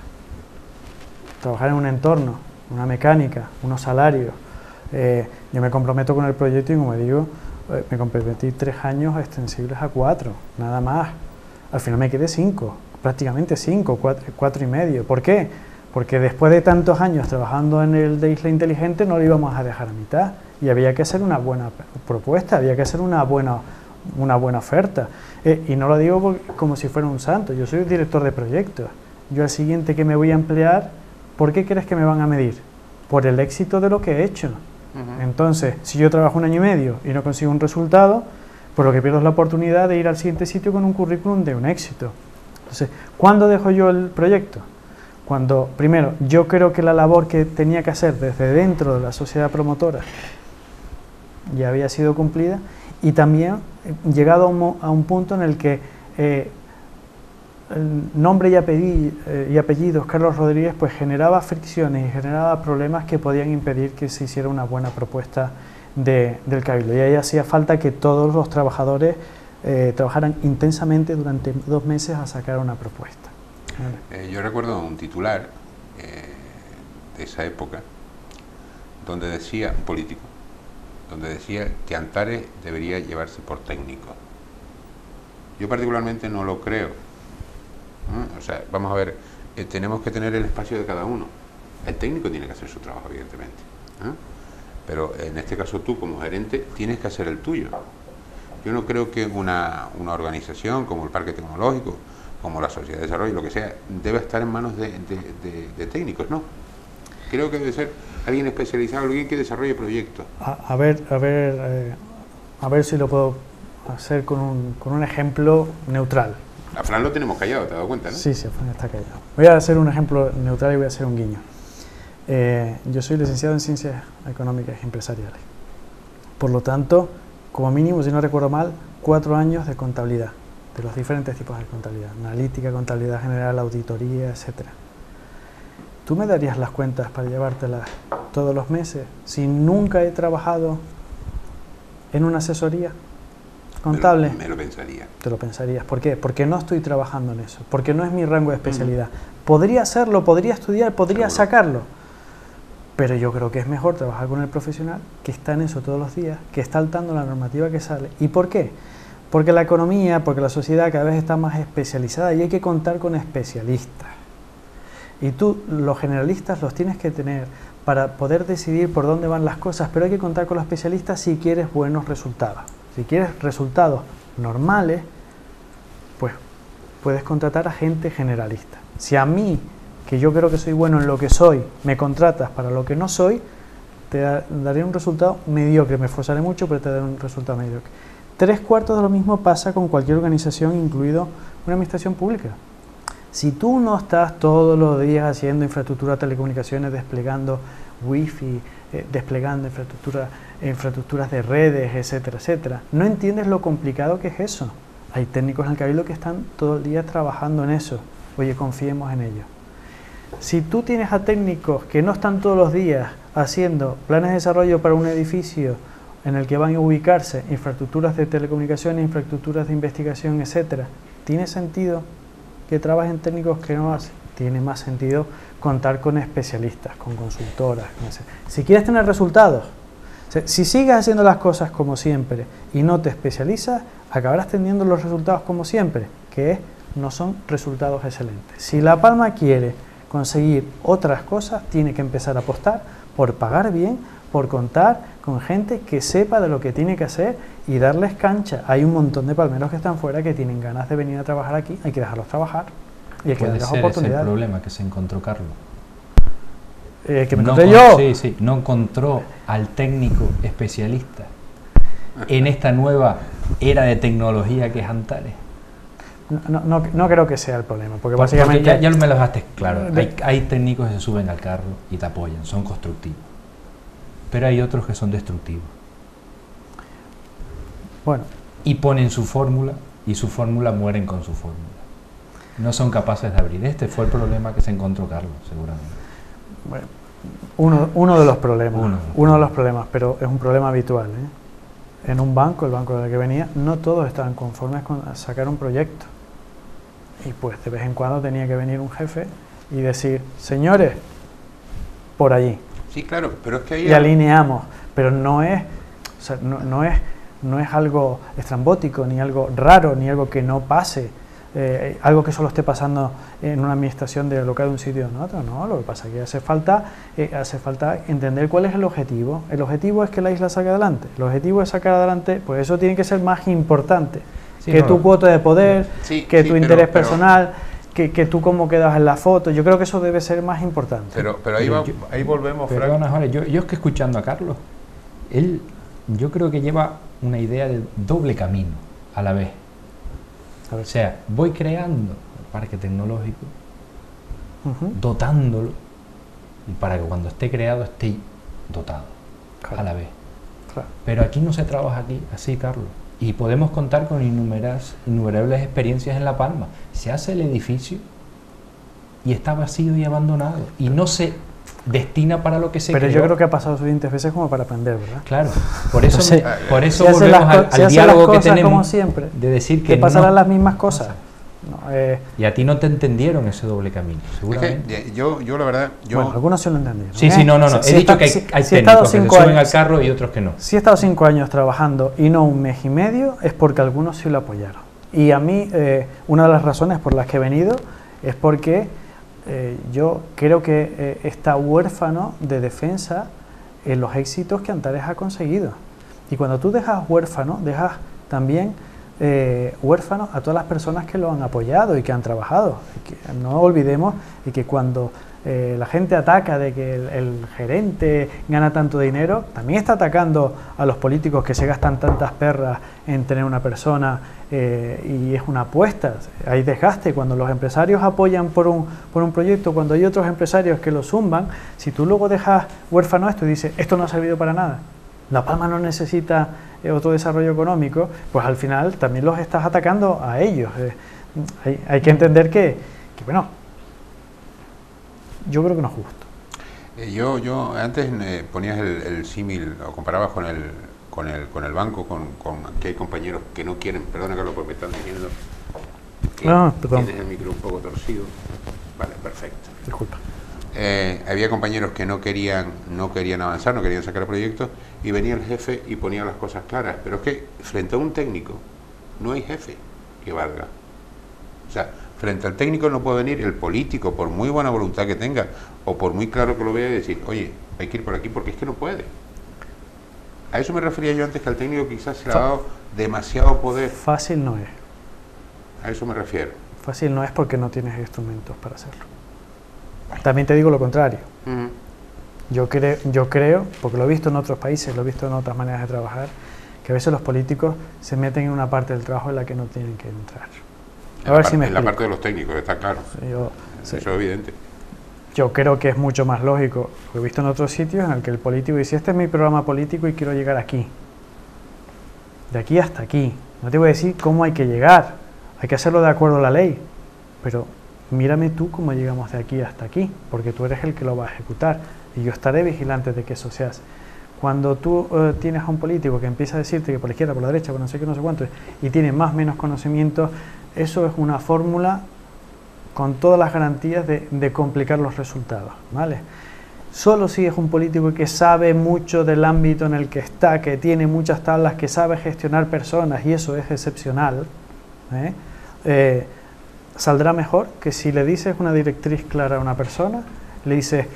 Trabajar en un entorno, una mecánica, unos salarios. Yo me comprometo con el proyecto y, como digo, me comprometí 3 años extensibles a 4, nada más. Al final me quedé 5, prácticamente 5, 4 y medio. ¿Por qué? Porque después de tantos años trabajando en el de Isla Inteligente no lo íbamos a dejar a mitad y había que hacer una buena propuesta, había que hacer una buena oferta. Y no lo digo como si fuera un santo, yo soy el director de proyectos. Yo al siguiente que me voy a emplear, ¿por qué crees que me van a medir? Por el éxito de lo que he hecho. Entonces, si yo trabajo 1 año y medio y no consigo un resultado, pues lo que pierdo es la oportunidad de ir al siguiente sitio con un currículum de un éxito. Entonces, ¿cuándo dejo yo el proyecto? Cuando, primero, yo creo que la labor que tenía que hacer desde dentro de la sociedad promotora ya había sido cumplida, y también llegado a un punto en el que el nombre y apellidos Carlos Rodríguez pues generaba fricciones y generaba problemas que podían impedir que se hiciera una buena propuesta del cabildo, y ahí hacía falta que todos los trabajadores trabajaran intensamente durante 2 meses a sacar una propuesta. Yo recuerdo un titular de esa época donde decía, un político, donde decía que Antares debería llevarse por técnico. Yo particularmente no lo creo. O sea, vamos a ver, tenemos que tener el espacio de cada uno. El técnico tiene que hacer su trabajo, evidentemente. Pero en este caso tú, como gerente, tienes que hacer el tuyo. Yo no creo que una organización como el Parque Tecnológico, como la Sociedad de Desarrollo, lo que sea, debe estar en manos de técnicos, ¿no? creo que debe ser alguien especializado, alguien que desarrolle proyectos. A ver si lo puedo hacer con un ejemplo neutral. A Fran lo tenemos callado, ¿te has dado cuenta, no? Sí, Fran está callado. Voy a hacer un ejemplo neutral y voy a hacer un guiño. Yo soy licenciado en Ciencias Económicas y Empresariales. Por lo tanto, como mínimo, si no recuerdo mal, 4 años de contabilidad, de los diferentes tipos de contabilidad, analítica, contabilidad general, auditoría, etcétera. ¿Tú me darías las cuentas para llevártelas todos los meses si nunca he trabajado en una asesoría contable? Me lo pensaría. Te lo pensarías. ¿Por qué? Porque no estoy trabajando en eso, porque no es mi rango de especialidad. Podría hacerlo, podría estudiar, podría sacarlo, pero yo creo que es mejor trabajar con el profesional que está en eso todos los días, que está al tanto de la normativa que sale. ¿Y por qué? Porque la economía, porque la sociedad cada vez está más especializada y hay que contar con especialistas. Y tú, los generalistas, los tienes que tener para poder decidir por dónde van las cosas, pero hay que contar con los especialistas si quieres buenos resultados. Si quieres resultados normales, pues puedes contratar a gente generalista. Si a mí, que yo creo que soy bueno en lo que soy, me contratas para lo que no soy, te daré un resultado mediocre. Me esforzaré mucho, pero te daré un resultado mediocre. 3/4 de lo mismo pasa con cualquier organización, incluido una administración pública. Si tú no estás todos los días haciendo infraestructura de telecomunicaciones, desplegando wifi, desplegando infraestructuras de redes, etcétera, etcétera, no entiendes lo complicado que es eso. Hay técnicos en el Cabildo que están todo el día trabajando en eso. Oye, confiemos en ellos. Si tú tienes a técnicos que no están todos los días haciendo planes de desarrollo para un edificio en el que van a ubicarse infraestructuras de telecomunicaciones, infraestructuras de investigación, etcétera, ¿tiene sentido que trabajen técnicos que no hacen? Tiene más sentido contar con especialistas, con consultoras. Si quieres tener resultados, si sigues haciendo las cosas como siempre y no te especializas, acabarás teniendo los resultados como siempre, que no son resultados excelentes. Si La Palma quiere conseguir otras cosas, tiene que empezar a apostar por pagar bien, por contar con gente que sepa de lo que tiene que hacer y darles cancha. Hay un montón de palmeros que están fuera que tienen ganas de venir a trabajar aquí, hay que dejarlos trabajar y hay que darles oportunidades. Puede ser el problema que se encontró Carlos. Que me encontré yo. Sí, no encontró al técnico especialista en esta nueva era de tecnología que es Antares. No creo que sea el problema, porque básicamente... Porque ya me lo dejaste claro, hay técnicos que se suben al carro y te apoyan, son constructivos, pero hay otros que son destructivos. Bueno. Y ponen su fórmula, y su fórmula mueren con su fórmula. No son capaces de abrir. Este fue el problema que se encontró Carlos, seguramente. Bueno, uno de los problemas, pero es un problema habitual, ¿eh? En un banco, el banco del que venía, no todos estaban conformes con sacar un proyecto. Y pues de vez en cuando tenía que venir un jefe y decir, señores, por allí. Sí, claro, pero es que ahí... Y alineamos, pero no es, o sea, no es algo estrambótico, ni algo raro, ni algo que no pase, algo que solo esté pasando en una administración de local de un sitio en otro, no, lo que pasa es que hace falta entender cuál es el objetivo. El objetivo es que la isla salga adelante, el objetivo es sacar adelante, pues eso tiene que ser más importante que tu cuota de poder, que tu interés personal, que tú cómo quedas en la foto. Yo creo que eso debe ser más importante. Pero ahí volvemos, Frank. Perdona, Jorge, yo es que escuchando a Carlos, yo creo que lleva una idea de doble camino a la vez. O sea, voy creando el parque tecnológico, dotándolo, y para que cuando esté creado esté dotado, a la vez. Claro. Pero aquí no se trabaja así, Carlos. Y podemos contar con innumerables experiencias en La Palma. Se hace el edificio y está vacío y abandonado y no se destina para lo que se Pero creó. yo creo que ha pasado suficientes veces como para aprender, ¿verdad? Claro, por eso si volvemos al diálogo que tenemos como siempre, de decir que pasarán las mismas cosas. Y a ti no te entendieron ese doble camino, seguramente. Es que yo la verdad... Bueno, algunos sí lo entendieron. Sí, no. He dicho que hay técnicos que se suben al carro y otros que no. Si he estado 5 años trabajando y no un mes y medio, es porque algunos sí lo apoyaron. Y a mí, una de las razones por las que he venido es porque yo creo que está huérfano de defensa en los éxitos que Antares ha conseguido. Y cuando tú dejas huérfano, dejas también huérfanos a todas las personas que lo han apoyado y que han trabajado. Y que no olvidemos y que cuando la gente ataca de que el gerente gana tanto dinero, también está atacando a los políticos que se gastan tantas perras en tener una persona y es una apuesta. Hay desgaste cuando los empresarios apoyan por un proyecto, cuando hay otros empresarios que lo zumban. Si tú luego dejas huérfano esto y dices, esto no ha servido para nada, La Palma no necesita otro desarrollo económico, pues al final también los estás atacando a ellos. Hay que entender que, bueno, yo creo que no es justo. Yo antes ponías el símil, o comparabas con el banco, con que hay compañeros que no quieren, perdona Carlos, porque me están diciendo que perdón. tienes el micro un poco torcido. Vale, perfecto. Disculpa. Había compañeros que no querían avanzar, no querían sacar proyectos, y venía el jefe y ponía las cosas claras. Pero es que frente a un técnico no hay jefe que valga. O sea, frente al técnico no puede venir el político, por muy buena voluntad que tenga, o por muy claro que lo vea, y decir, oye, hay que ir por aquí porque es que no puede. A eso me refería yo antes, que al técnico quizás se le ha dado demasiado poder. Fácil no es. A eso me refiero. Fácil no es porque no tienes instrumentos para hacerlo. También te digo lo contrario. Yo creo, porque lo he visto en otros países, lo he visto en otras maneras de trabajar, que a veces los políticos se meten en una parte del trabajo en la que no tienen que entrar. En la parte de los técnicos, está claro. Eso es evidente. Yo creo que es mucho más lógico, lo he visto en otros sitios, en el que el político dice, este es mi programa político y quiero llegar aquí. De aquí hasta aquí. No te voy a decir cómo hay que llegar, hay que hacerlo de acuerdo a la ley, pero mírame tú cómo llegamos de aquí hasta aquí, porque tú eres el que lo va a ejecutar y yo estaré vigilante de que eso se hace. Cuando tú tienes a un político que empieza a decirte que por la izquierda, por la derecha, por no sé qué, no sé cuánto, y tiene más o menos conocimiento, eso es una fórmula con todas las garantías de complicar los resultados, ¿vale? Solo si es un político que sabe mucho del ámbito en el que está, que tiene muchas tablas, que sabe gestionar personas, y eso es excepcional, saldrá mejor que si le dices una directriz clara a una persona, le dices,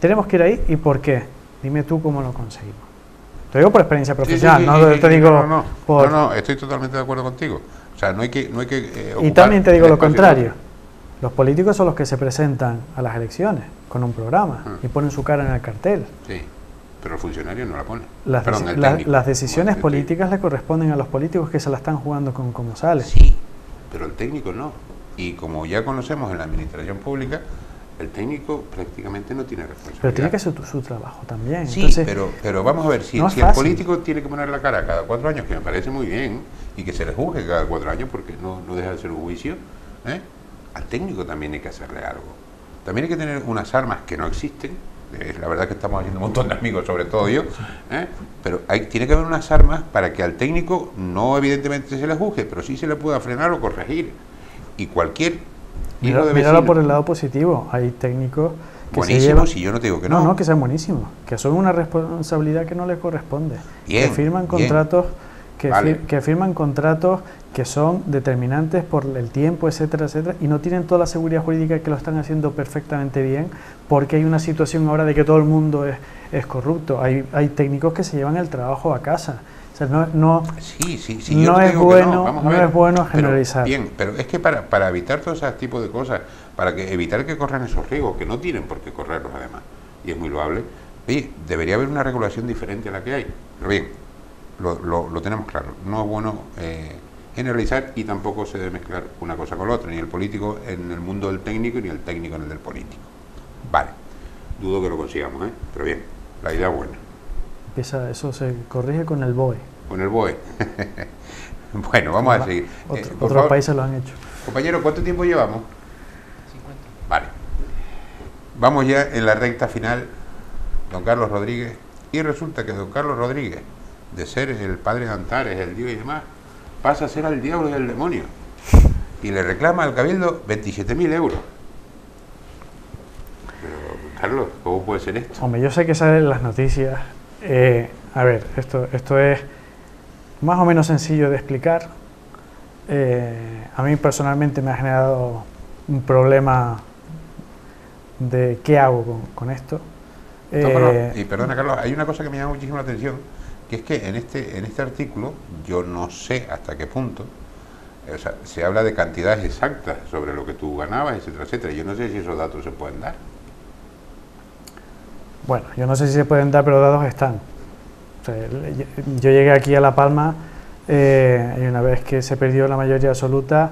tenemos que ir ahí, ¿y por qué? Dime tú cómo lo conseguimos. Te digo por experiencia profesional, no, estoy totalmente de acuerdo contigo. O sea, no hay que y también te digo lo contrario. Los políticos son los que se presentan a las elecciones con un programa y ponen su cara en el cartel. Sí, pero el funcionario no la pone. Las decisiones políticas le corresponden a los políticos que se la están jugando con cómo sale. Sí, pero el técnico no. Y como ya conocemos en la administración pública, el técnico prácticamente no tiene responsabilidad. Pero tiene que hacer su trabajo también. Sí, entonces, pero vamos a ver, si el político tiene que poner la cara cada 4 años, que me parece muy bien, y que se le juzgue cada 4 años porque no deja de ser un juicio, al técnico también hay que hacerle algo. También hay que tener unas armas que no existen. La verdad que estamos haciendo un montón de amigos, sobre todo yo, pero tiene que haber unas armas para que al técnico no evidentemente se le juzgue, pero sí se le pueda frenar o corregir. Y cualquier hijo de vecino... Míralo por el lado positivo. Hay técnicos que buenísimos, se llevan... si yo no te digo que no. No, que sean buenísimos, que son una responsabilidad que no les corresponde. Bien, que firman contratos que firman contratos que son determinantes por el tiempo, etcétera, etcétera, y no tienen toda la seguridad jurídica que lo están haciendo perfectamente bien, porque hay una situación ahora de que todo el mundo es corrupto. Hay técnicos que se llevan el trabajo a casa. O sea, no es bueno generalizar. Pero es que para evitar todo ese tipo de cosas, evitar que corran esos riesgos, que no tienen por qué correrlos además, y es muy loable, debería haber una regulación diferente a la que hay. Pero bien, lo tenemos claro, no es bueno generalizar, y tampoco se debe mezclar una cosa con la otra, ni el político en el mundo del técnico, ni el técnico en el del político. Vale, dudo que lo consigamos, pero bien, la idea es buena. Eso se corrige con el BOE. Con el BOE. Bueno, vamos a seguir. Otros países lo han hecho. Compañero, ¿cuánto tiempo llevamos? 50. Vale. Vamos ya en la recta final, don Carlos Rodríguez, y resulta que don Carlos Rodríguez, de ser el padre de Antares, el Dios y demás, pasa a ser al diablo y al demonio, y le reclama al Cabildo 27.000 euros. Pero, Carlos, ¿cómo puede ser esto? Hombre, yo sé que salen las noticias. A ver, esto es más o menos sencillo de explicar. A mí personalmente me ha generado un problema de qué hago con esto. Y perdona, Carlos, hay una cosa que me llama muchísimo la atención, que es que en este artículo, yo no sé hasta qué punto, o sea, se habla de cantidades exactas sobre lo que tú ganabas, etcétera, etcétera. Yo no sé si esos datos se pueden dar. Bueno, yo no sé si se pueden dar, pero dados están. O sea, yo llegué aquí a La Palma y una vez que se perdió la mayoría absoluta,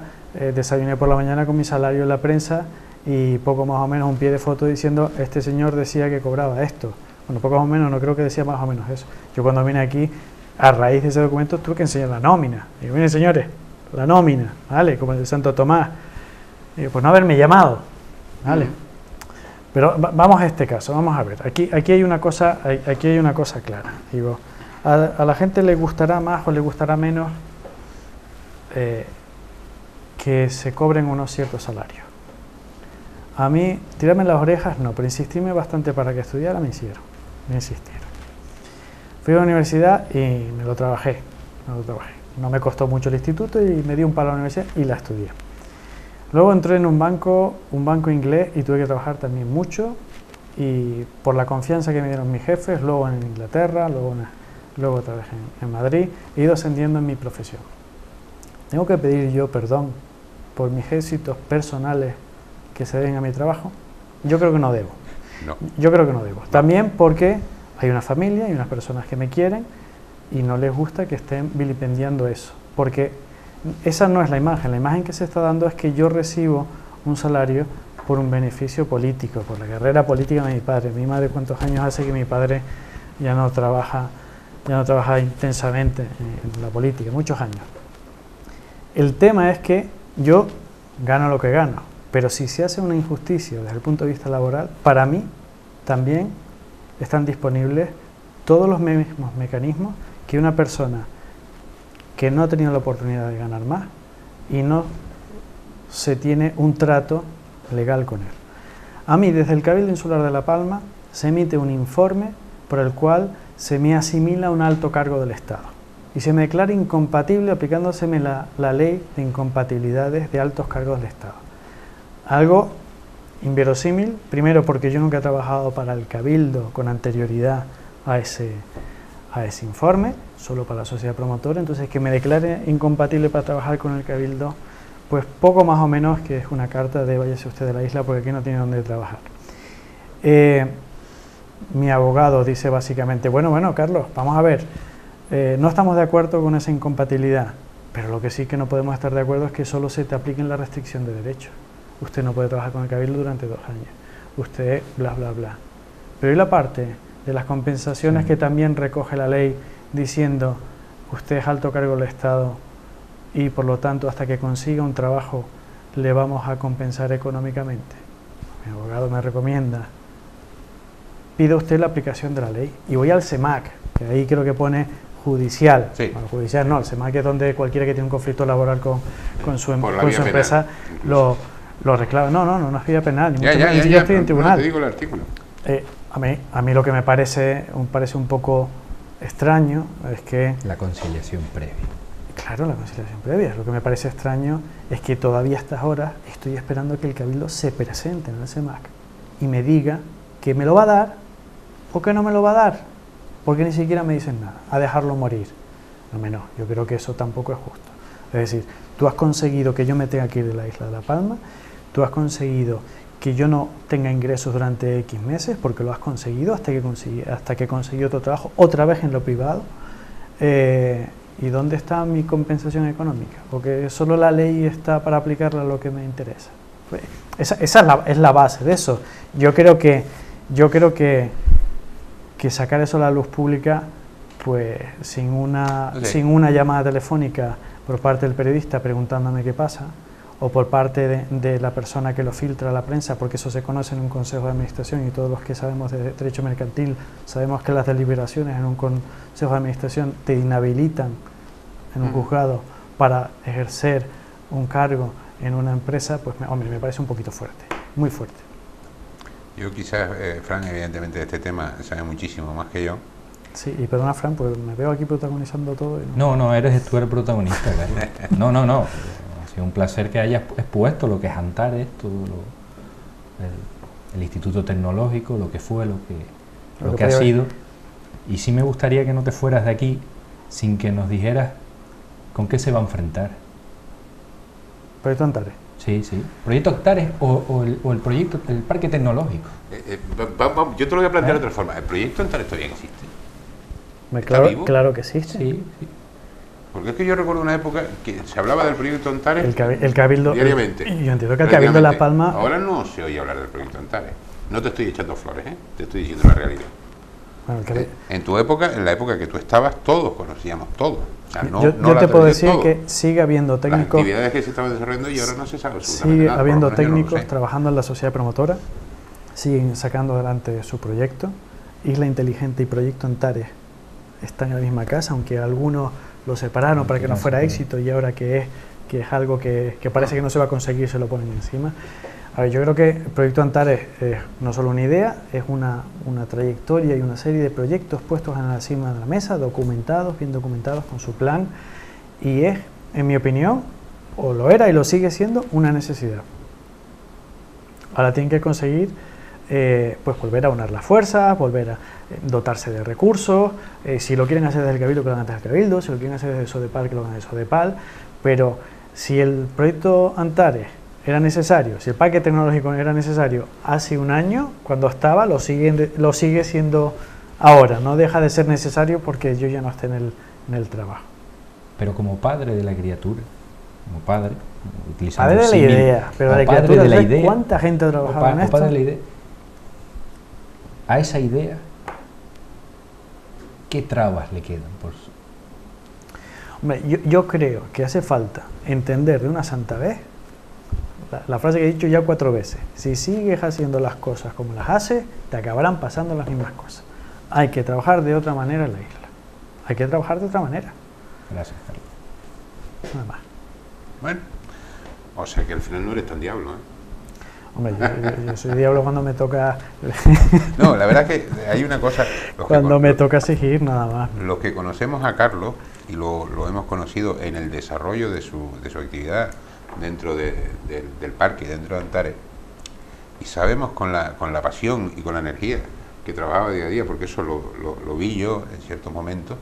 desayuné por la mañana con mi salario en la prensa y poco más o menos un pie de foto diciendo este señor decía que cobraba esto. Bueno, poco más o menos, no creo que decía más o menos eso. Yo cuando vine aquí, a raíz de ese documento, tuve que enseñar la nómina. Y digo, miren señores, la nómina, ¿vale? Como el de Santo Tomás. Y digo, pues no haberme llamado, ¿vale? Pero vamos a este caso, vamos a ver. Aquí hay una cosa clara. Digo, a la gente le gustará más o le gustará menos que se cobren unos ciertos salarios. A mí, tirarme las orejas no, pero insistirme bastante para que estudiara, me insistieron. Fui a la universidad y me lo trabajé. No me costó mucho el instituto y me di un palo a la universidad y la estudié. Luego entré en un banco inglés y tuve que trabajar también mucho y por la confianza que me dieron mis jefes, luego en Inglaterra, luego otra vez en Madrid, he ido ascendiendo en mi profesión. ¿Tengo que pedir yo perdón por mis éxitos personales que se deben a mi trabajo? Yo creo que no debo. No. Yo creo que no debo. También porque hay una familia y unas personas que me quieren y no les gusta que estén vilipendiando eso. Porque esa no es la imagen que se está dando es que yo recibo un salario por un beneficio político, por la carrera política de mi padre. Mi madre, ¿cuántos años hace que mi padre ya no trabaja intensamente en la política? Muchos años. El tema es que yo gano lo que gano, pero si se hace una injusticia desde el punto de vista laboral, para mí también están disponibles todos los mismos mecanismos que una persona que no ha tenido la oportunidad de ganar más y no se tiene un trato legal con él. A mí, desde el Cabildo Insular de La Palma, se emite un informe por el cual se me asimila un alto cargo del Estado y se me declara incompatible aplicándoseme la ley de incompatibilidades de altos cargos del Estado. Algo inverosímil, primero porque yo nunca he trabajado para el Cabildo con anterioridad a ese informe, solo para la sociedad promotora, entonces que me declare incompatible para trabajar con el Cabildo, pues poco más o menos que es una carta de váyase usted de la isla porque aquí no tiene dónde trabajar. Mi abogado dice básicamente, bueno, Carlos, vamos a ver, no estamos de acuerdo con esa incompatibilidad, pero lo que sí que no podemos estar de acuerdo es que solo se te apliquen la restricción de derechos. Usted no puede trabajar con el Cabildo durante 2 años. Usted, bla, bla, bla. Pero ¿y la parte de las compensaciones que también recoge la ley diciendo usted es alto cargo del Estado y por lo tanto hasta que consiga un trabajo le vamos a compensar económicamente? Mi abogado me recomienda, pide usted la aplicación de la ley y voy al CEMAC, que ahí creo que pone judicial. Sí. Bueno, judicial no, el CEMAC es donde cualquiera que tiene un conflicto laboral con su empresa lo reclama. No es vía penal, ni siquiera estoy en tribunal. No, te digo el artículo. A mí lo que me parece un poco extraño es que... La conciliación previa. Claro, la conciliación previa. Lo que me parece extraño es que todavía a estas horas estoy esperando que el Cabildo se presente en el CEMAC y me diga que me lo va a dar o que no me lo va a dar, porque ni siquiera me dicen nada, a dejarlo morir. No, yo creo que eso tampoco es justo. Es decir, tú has conseguido que yo me tenga que ir de la isla de La Palma, tú has conseguido que yo no tenga ingresos durante X meses, porque lo has conseguido hasta que conseguí otro trabajo, otra vez en lo privado. ¿Y dónde está mi compensación económica? Porque solo la ley está para aplicarla a lo que me interesa. Pues esa es la base de eso. Yo creo que sacar eso a la luz pública, pues sin una llamada telefónica por parte del periodista preguntándome qué pasa, o por parte de la persona que lo filtra a la prensa, porque eso se conoce en un consejo de administración y todos los que sabemos de derecho mercantil sabemos que las deliberaciones en un consejo de administración te inhabilitan en un juzgado para ejercer un cargo en una empresa, pues me parece un poquito fuerte, muy fuerte. Yo quizás, Fran, evidentemente de este tema sabe muchísimo más que yo. Sí, y perdona, Fran, pues me veo aquí protagonizando todo. No, tú eres el protagonista, Carlos. No. Ha sido un placer que hayas expuesto lo que es Antares, todo el Instituto Tecnológico, lo que fue, lo que ha sido. Y sí me gustaría que no te fueras de aquí sin que nos dijeras con qué se va a enfrentar. ¿Proyecto Antares? Sí, sí. ¿Proyecto Antares o el proyecto del parque tecnológico? Yo te lo voy a plantear de otra forma. ¿El proyecto Antares todavía existe? Claro, vivo? claro que existe. Sí, sí. Porque es que yo recuerdo una época que se hablaba del proyecto Antares El Cabildo, diariamente. Yo entiendo que el Cabildo de La Palma... Ahora no se oye hablar del proyecto Antares. No te estoy echando flores, ¿eh? Te estoy diciendo la realidad. Bueno, En tu época, en la época que tú estabas, todos conocíamos todo. O sea, yo te puedo decir todo. Que sigue habiendo técnicos... Las actividades que se estaban desarrollando y ahora no se sabe absolutamente sigue nada. Sigue habiendo por lo menos técnicos yo no lo sé. trabajando en la sociedad promotora, siguen sacando adelante su proyecto. Isla Inteligente y Proyecto Antares están en la misma casa, aunque algunos lo separaron para que no fuera éxito y ahora que es algo que parece que no se va a conseguir, se lo ponen encima. A ver, yo creo que el proyecto Antares es no solo una idea, es una trayectoria y una serie de proyectos puestos en la cima de la mesa, documentados, bien documentados con su plan, y es, en mi opinión, o lo era y lo sigue siendo, una necesidad. Ahora tienen que conseguir pues volver a unar las fuerzas, volver a dotarse de recursos, si lo quieren hacer desde el Cabildo, que lo hagan desde el Cabildo, si lo quieren hacer desde Sodepal, que lo hagan desde Sodepal, pero si el proyecto Antares era necesario, si el parque tecnológico era necesario hace un año, cuando estaba, lo sigue siendo ahora, no deja de ser necesario porque yo ya no esté en el trabajo. Pero como padre de la criatura, como padre, utilizando padre de la idea, pero la criatura, de la idea, ¿cuánta gente ha trabajado en esto? Padre de la idea. A esa idea, ¿qué trabas le quedan? Hombre, yo creo que hace falta entender de una santa vez la frase que he dicho ya 4 veces: si sigues haciendo las cosas como las haces, te acabarán pasando las mismas cosas. Hay que trabajar de otra manera en la isla. Hay que trabajar de otra manera. Gracias, Carlos. Nada más. Bueno, o sea que al final no eres tan diablo, ¿eh? Hombre, yo soy diablo cuando me toca... No, la verdad es que hay una cosa... Cuando me toca exigir, nada más. Los que conocemos a Carlos, y lo hemos conocido en el desarrollo de su actividad dentro del parque, dentro de Antares, y sabemos con la pasión y con la energía que trabajaba día a día, porque eso lo vi yo en ciertos momentos.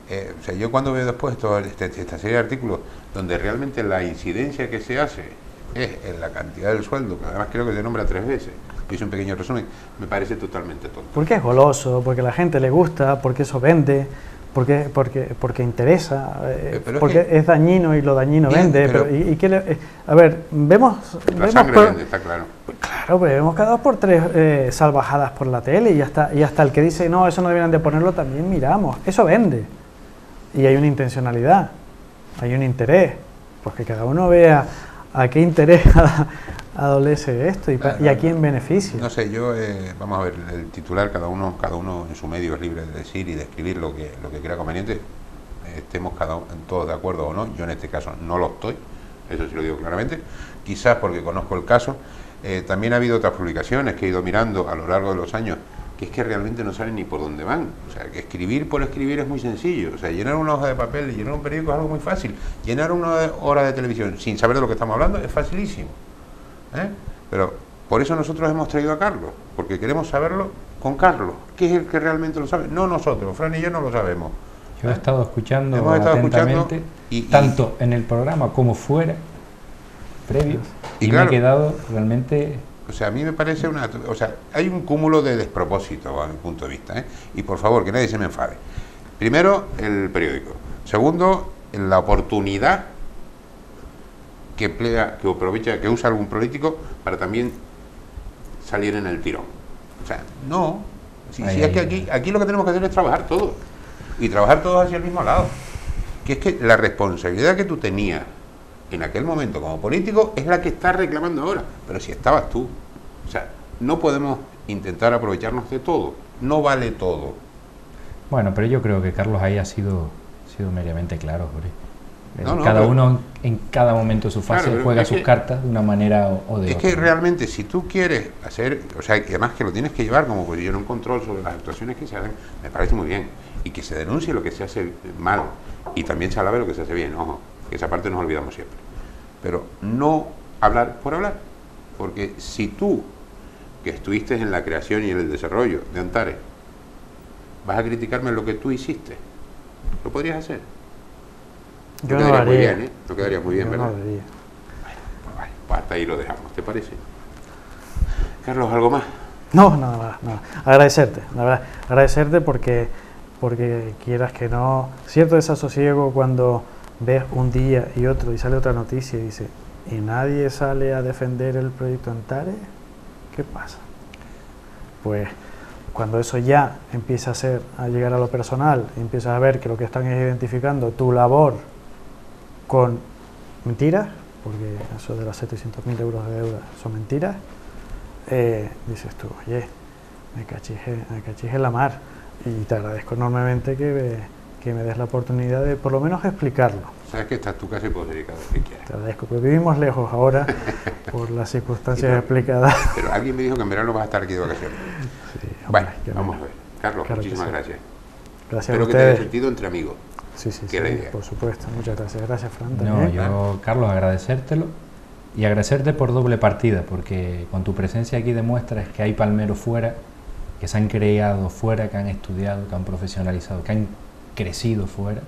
O sea, yo cuando veo después esta serie de artículos donde realmente la incidencia que se hace es en la cantidad del sueldo, que además creo que se nombra 3 veces, que hice un pequeño resumen, me parece totalmente tonto. Porque es goloso, porque a la gente le gusta, porque eso vende, porque interesa, porque es dañino y lo dañino bien, vende. A ver, vemos sangre vende, está claro. Claro, pero vemos cada 2 por 3 salvajadas por la tele y hasta el que dice no, eso no deberían de ponerlo, también miramos, eso vende. Y hay una intencionalidad, hay un interés, pues que cada uno vea a qué interés adolece esto y a quién beneficia. No sé, yo, vamos a ver, el titular, cada uno en su medio es libre de decir y de escribir lo que crea conveniente, estemos todos de acuerdo o no. Yo en este caso no lo estoy, eso sí lo digo claramente, quizás porque conozco el caso. También ha habido otras publicaciones que he ido mirando a lo largo de los años, que es que realmente no saben ni por dónde van. O sea, que escribir por escribir es muy sencillo. O sea, llenar una hoja de papel y llenar un periódico es algo muy fácil. Llenar una hora de televisión sin saber de lo que estamos hablando es facilísimo. Pero por eso nosotros hemos traído a Carlos, porque queremos saberlo con Carlos, que es el que realmente lo sabe. No nosotros, Fran y yo no lo sabemos. Yo he estado escuchando atentamente, tanto en el programa como fuera, previos, y claro, me he quedado realmente... O sea, a mí me parece o sea, hay un cúmulo de despropósitos a mi punto de vista, y por favor, que nadie se me enfade. Primero, el periódico. Segundo, la oportunidad que aprovecha, que usa algún político para también salir en el tirón. O sea, no. Si es que aquí lo que tenemos que hacer es trabajar todos. Y trabajar todos hacia el mismo lado. Que es que la responsabilidad que tú tenías en aquel momento como político es la que estás reclamando ahora, pero si estabas tú. O sea, no podemos intentar aprovecharnos de todo, no vale todo. Bueno, pero yo creo que Carlos ahí ha sido mediamente claro, cada uno en cada momento de su fase juega sus cartas de una manera o de otra. Es que realmente si tú quieres hacer, o sea, y además que lo tienes que llevar como posición un control sobre las actuaciones que se hacen, me parece muy bien, y que se denuncie lo que se hace mal, y también se alabe lo que se hace bien, ojo, que esa parte nos olvidamos siempre. Pero no hablar por hablar, porque si tú, que estuviste en la creación y en el desarrollo de Antares, vas a criticarme lo que tú hiciste, ¿lo podrías hacer? Yo no lo haría. Muy bien, ¿eh? Lo quedaría muy bien, ¿verdad? No lo haría. Bueno, pues vale. hasta ahí lo dejamos, ¿te parece? Carlos, ¿algo más? No, nada. Agradecerte, la verdad, agradecerte porque quieras que no, cierto desasosiego cuando ves un día y otro y sale otra noticia y dice, ¿y nadie sale a defender el proyecto Antares? ¿Qué pasa? Pues cuando eso ya empieza a llegar a lo personal, empiezas a ver que lo que están es identificando tu labor con mentiras, porque eso de los 700.000 euros de deuda son mentiras, dices tú, oye, me cachis en la mar, y te agradezco enormemente que me des la oportunidad de por lo menos explicarlo. Sabes que esta es tu casa y puedes dedicar lo que quieras. Te agradezco, porque vivimos lejos ahora por las circunstancias explicadas. Pero alguien me dijo que en verano vas a estar aquí de vacaciones. Sí, hombre, bueno, vamos a ver. Carlos, claro, muchísimas gracias. Gracias Espero a que te haya ustedes. sentido entre amigos. Sí, por supuesto. Muchas gracias. Gracias, Fran. No, yo, Carlos, agradecértelo y agradecerte por doble partida, porque con tu presencia aquí demuestras que hay palmeros fuera, que se han creado fuera, que han estudiado, que han profesionalizado, que han crecido fuera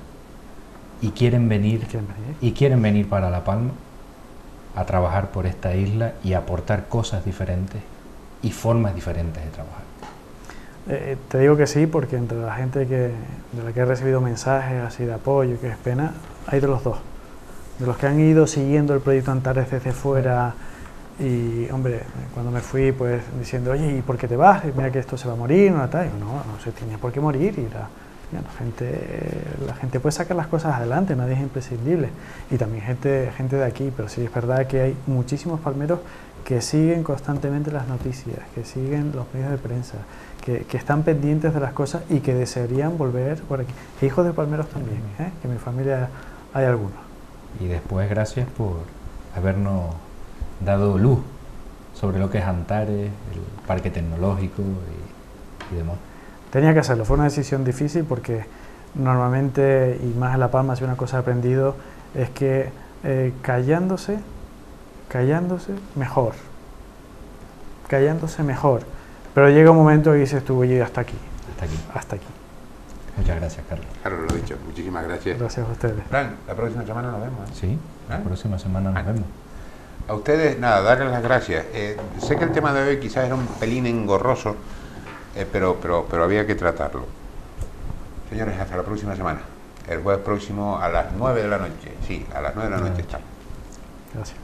y quieren venir para La Palma a trabajar por esta isla y aportar cosas diferentes y formas diferentes de trabajar. Te digo que sí, porque entre la gente de la que he recibido mensajes así de apoyo, que es pena, hay de los dos. De los que han ido siguiendo el proyecto Antares desde fuera y, hombre, cuando me fui, pues diciendo, oye, ¿y por qué te vas? Mira que esto se va a morir, no se tiene por qué morir. Y la gente puede sacar las cosas adelante, nadie es imprescindible. Y también gente de aquí, pero sí es verdad que hay muchísimos palmeros que siguen constantemente las noticias, que siguen los medios de prensa, que están pendientes de las cosas y que desearían volver por aquí. E hijos de palmeros también, que en mi familia hay algunos. Y después gracias por habernos dado luz sobre lo que es Antares, el parque tecnológico y demás. Tenía que hacerlo, fue una decisión difícil porque normalmente, y más en La Palma, si una cosa he aprendido, es que callándose mejor. Pero llega un momento y dices tú, oye, hasta aquí. Muchas gracias, Carlos. Carlos, lo he dicho, muchísimas gracias. Gracias a ustedes. Fran, la próxima semana nos vemos. Sí, la próxima semana nos vemos. A ustedes, nada, darles las gracias. Sé que el tema de hoy quizás era un pelín engorroso, pero había que tratarlo. Señores, hasta la próxima semana. El jueves próximo a las 9 de la noche. Sí, a las 9 de la noche estamos. Gracias.